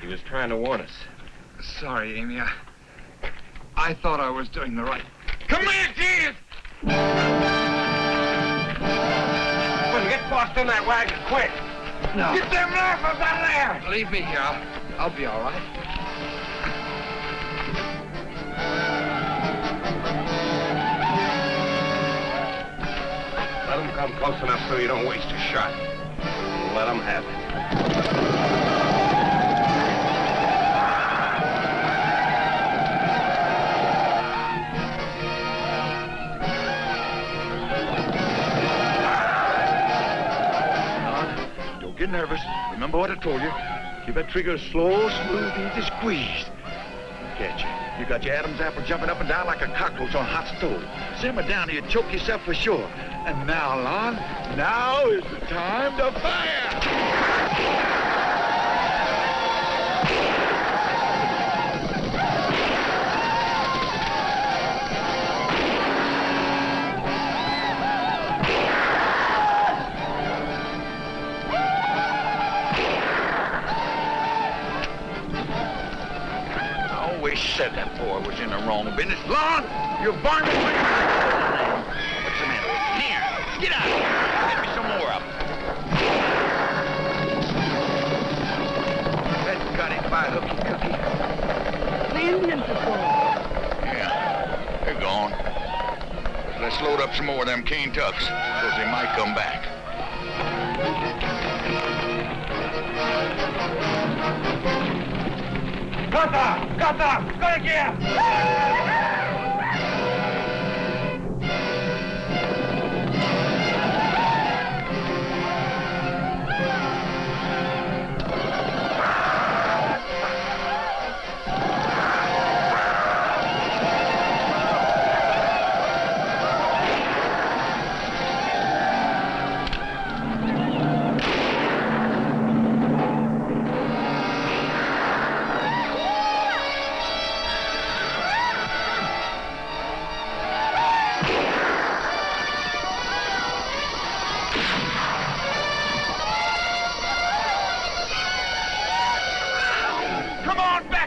He was trying to warn us. Sorry, Amy. I thought I was doing the right. Comanches! Well, get Foster in that wagon, quick. No. Get them rifles out of there! Leave me here. I'll be all right. Let him come close enough so you don't waste a shot. Let him have it. Don't get nervous. Remember what I told you. Keep that trigger slow, smooth, easy squeeze. Catch you. You got your Adam's apple jumping up and down like a cockroach on a hot stove. Simmer down or you choke yourself for sure. And now, Lon, now is the time to fire! I always said that boy was in the wrong business. Lon, you're varmint. What's the matter with you? Here. Get out of here. Get me some more of them. That got him by hooky cookie. The Indians are gone. Yeah, they're gone. Let's load up some more of them cane tucks, because they might come back. Kata! Go here!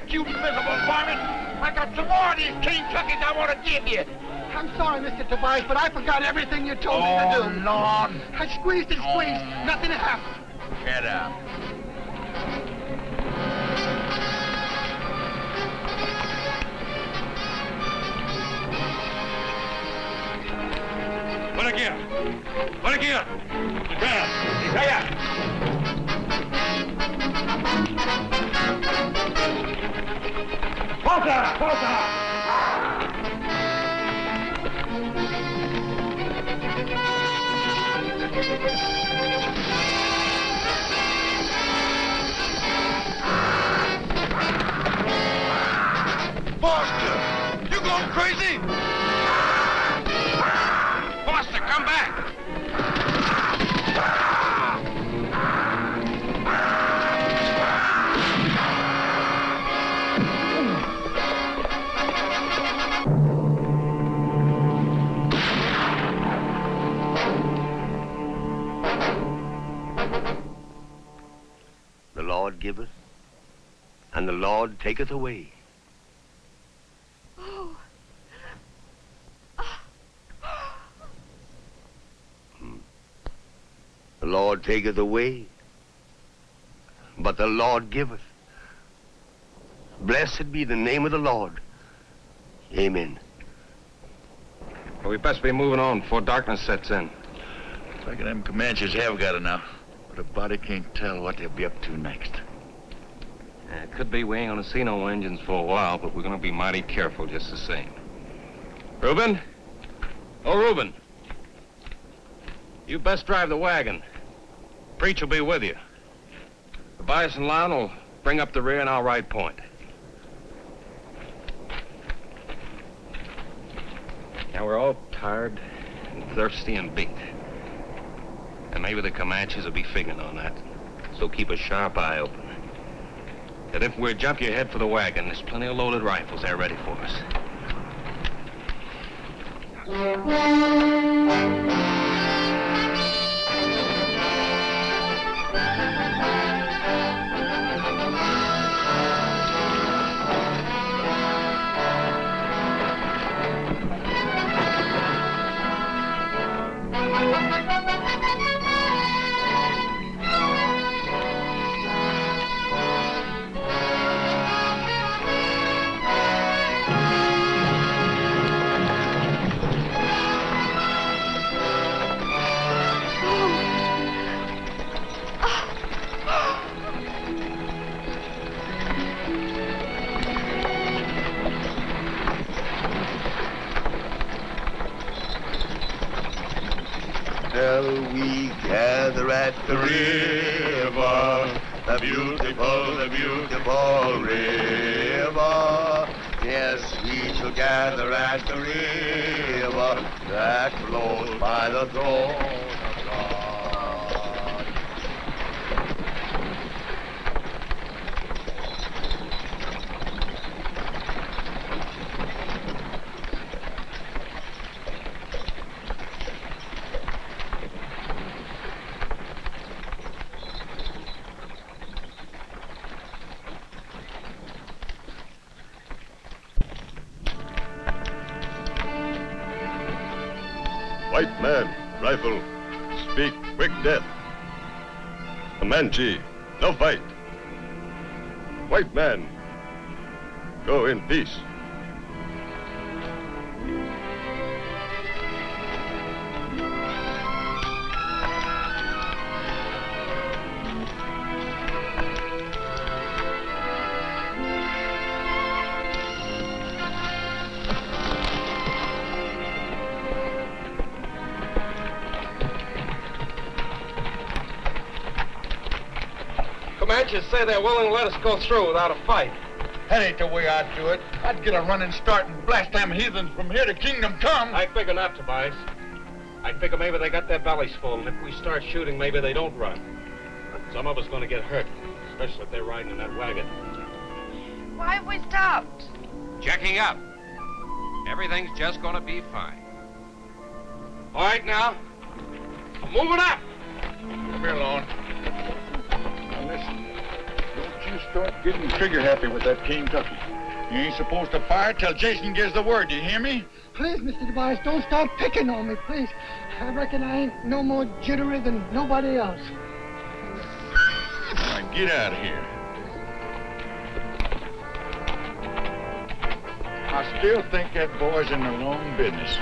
You miserable varmint! I got some more of these cane tuckies I want to give you. I'm sorry, Mr. Tobias, but I forgot everything you told me to do. Oh, Lord. I squeezed and squeezed. Nothing happened. Get up. Por aquí. Por aquí. Calla. Pasa! Foster! You going crazy? Foster, come back! The Lord giveth, and the Lord taketh away. Oh. The Lord taketh away, but the Lord giveth. Blessed be the name of the Lord. Amen. Well, we best be moving on before darkness sets in. I reckon them Comanches have got enough, but a body can't tell what they'll be up to next. It could be we ain't gonna see no engines for a while, but we're gonna be mighty careful just the same. Reuben? Oh, Reuben. You best drive the wagon. Preach will be with you. Tobias and Lon will bring up the rear and I'll ride point. Now, we're all tired and thirsty and beat. And maybe the Comanches will be figuring on that. So keep a sharp eye open. And if we jump you head for the wagon, there's plenty of loaded rifles there ready for us. Shall we gather at the river, the beautiful river? Yes, we shall gather at the river that flows by the throne of God. White man, Rifle, speak quick death. Comanche, no fight. White man, go in peace. Comanches say they're willing to let us go through without a fight. That ain't the way I'd do it. I'd get a running start and blast them heathens from here to kingdom come. I figure not, Tobias. I figure maybe they got their bellies full, and if we start shooting, maybe they don't run. Some of us going to get hurt, especially if they're riding in that wagon. Why have we stopped? Checking up. Everything's just going to be fine. All right, now. Move it up. Come here, Lon. Now listen, don't you start getting trigger happy with that Kentucky. You ain't supposed to fire till Jason gives the word, you hear me? Please, Mr. Tobias, don't start picking on me, please. I reckon I ain't no more jittery than nobody else. Now get out of here. I still think that boy's in the wrong business.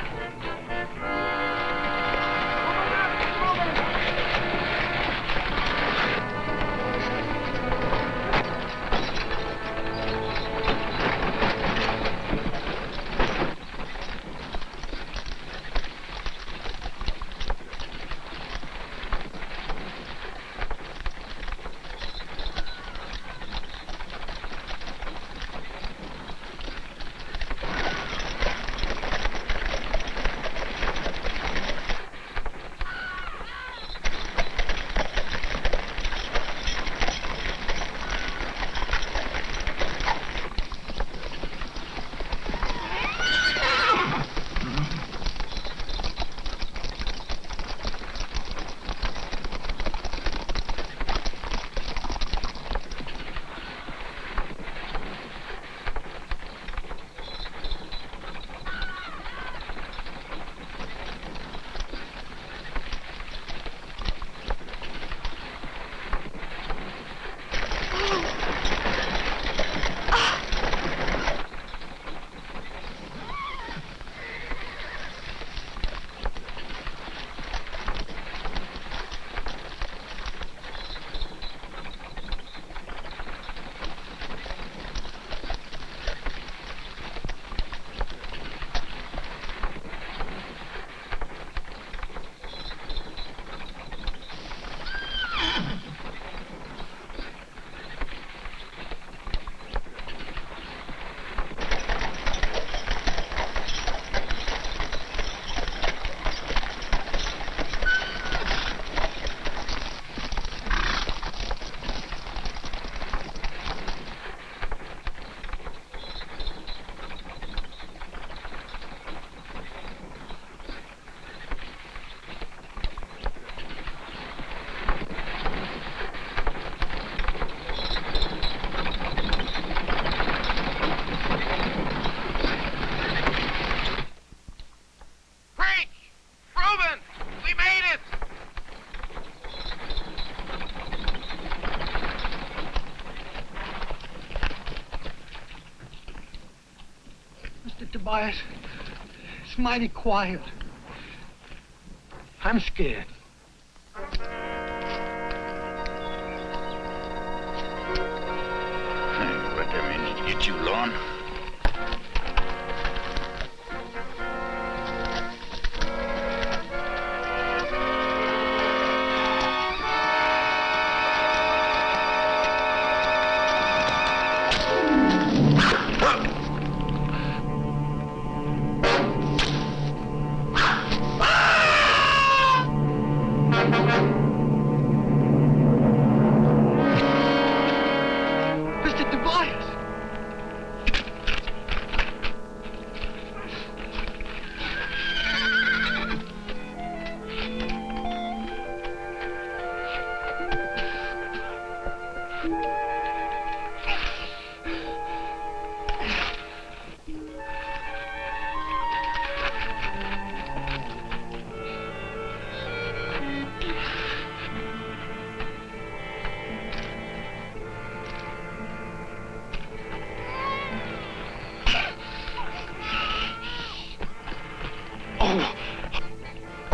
Tobias, it's mighty quiet. I'm scared. Let them Indians get you, Lon.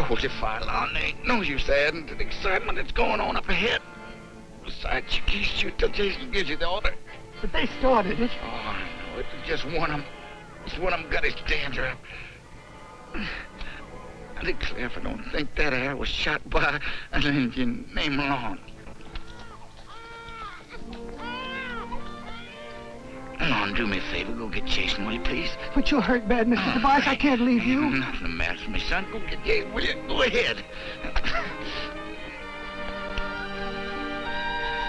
hold your fire long. There ain't no use adding to the excitement that's going on up ahead. Besides, you can't shoot till Jason gives you the order. But they started it. Oh, I know. It's just one of them. It's one of them got his danger up. I declare if I don't think that air was shot by an Indian named Lon. Lon, do me a favor. Go get Jason, will you, please? But you're hurt bad, Mr. Tobias. I can't leave you. Nothing the matter with me, son. Go get Jason, will you? Go ahead.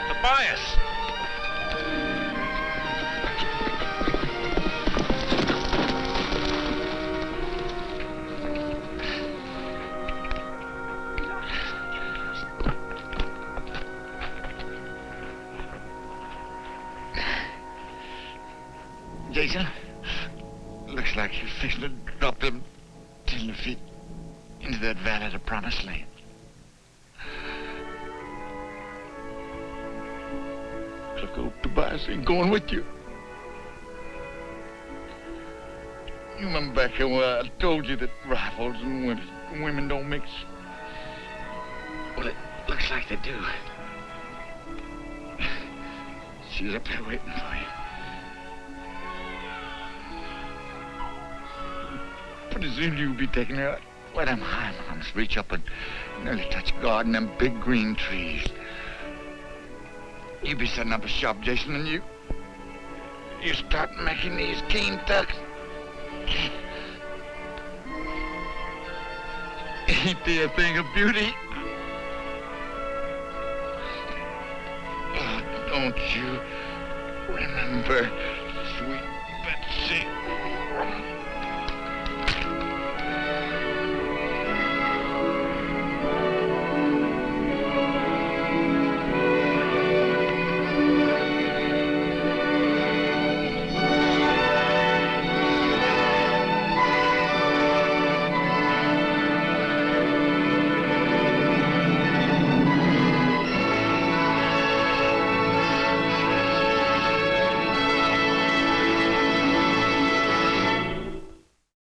Tobias! Jason, looks like you're fixing to drop them 10 feet into that valley of the promised land. Look, old Tobias ain't going with you. You remember back here where I told you that rifles and women don't mix? Well, it looks like they do. She's up there waiting for you. Pretty soon you'll be taking her where them high mountains reach up and nearly touch God and them big green trees. You be setting up a shop, Jason, and you start making these keen tucks. Ain't they a thing of beauty? Oh, don't you remember, sweet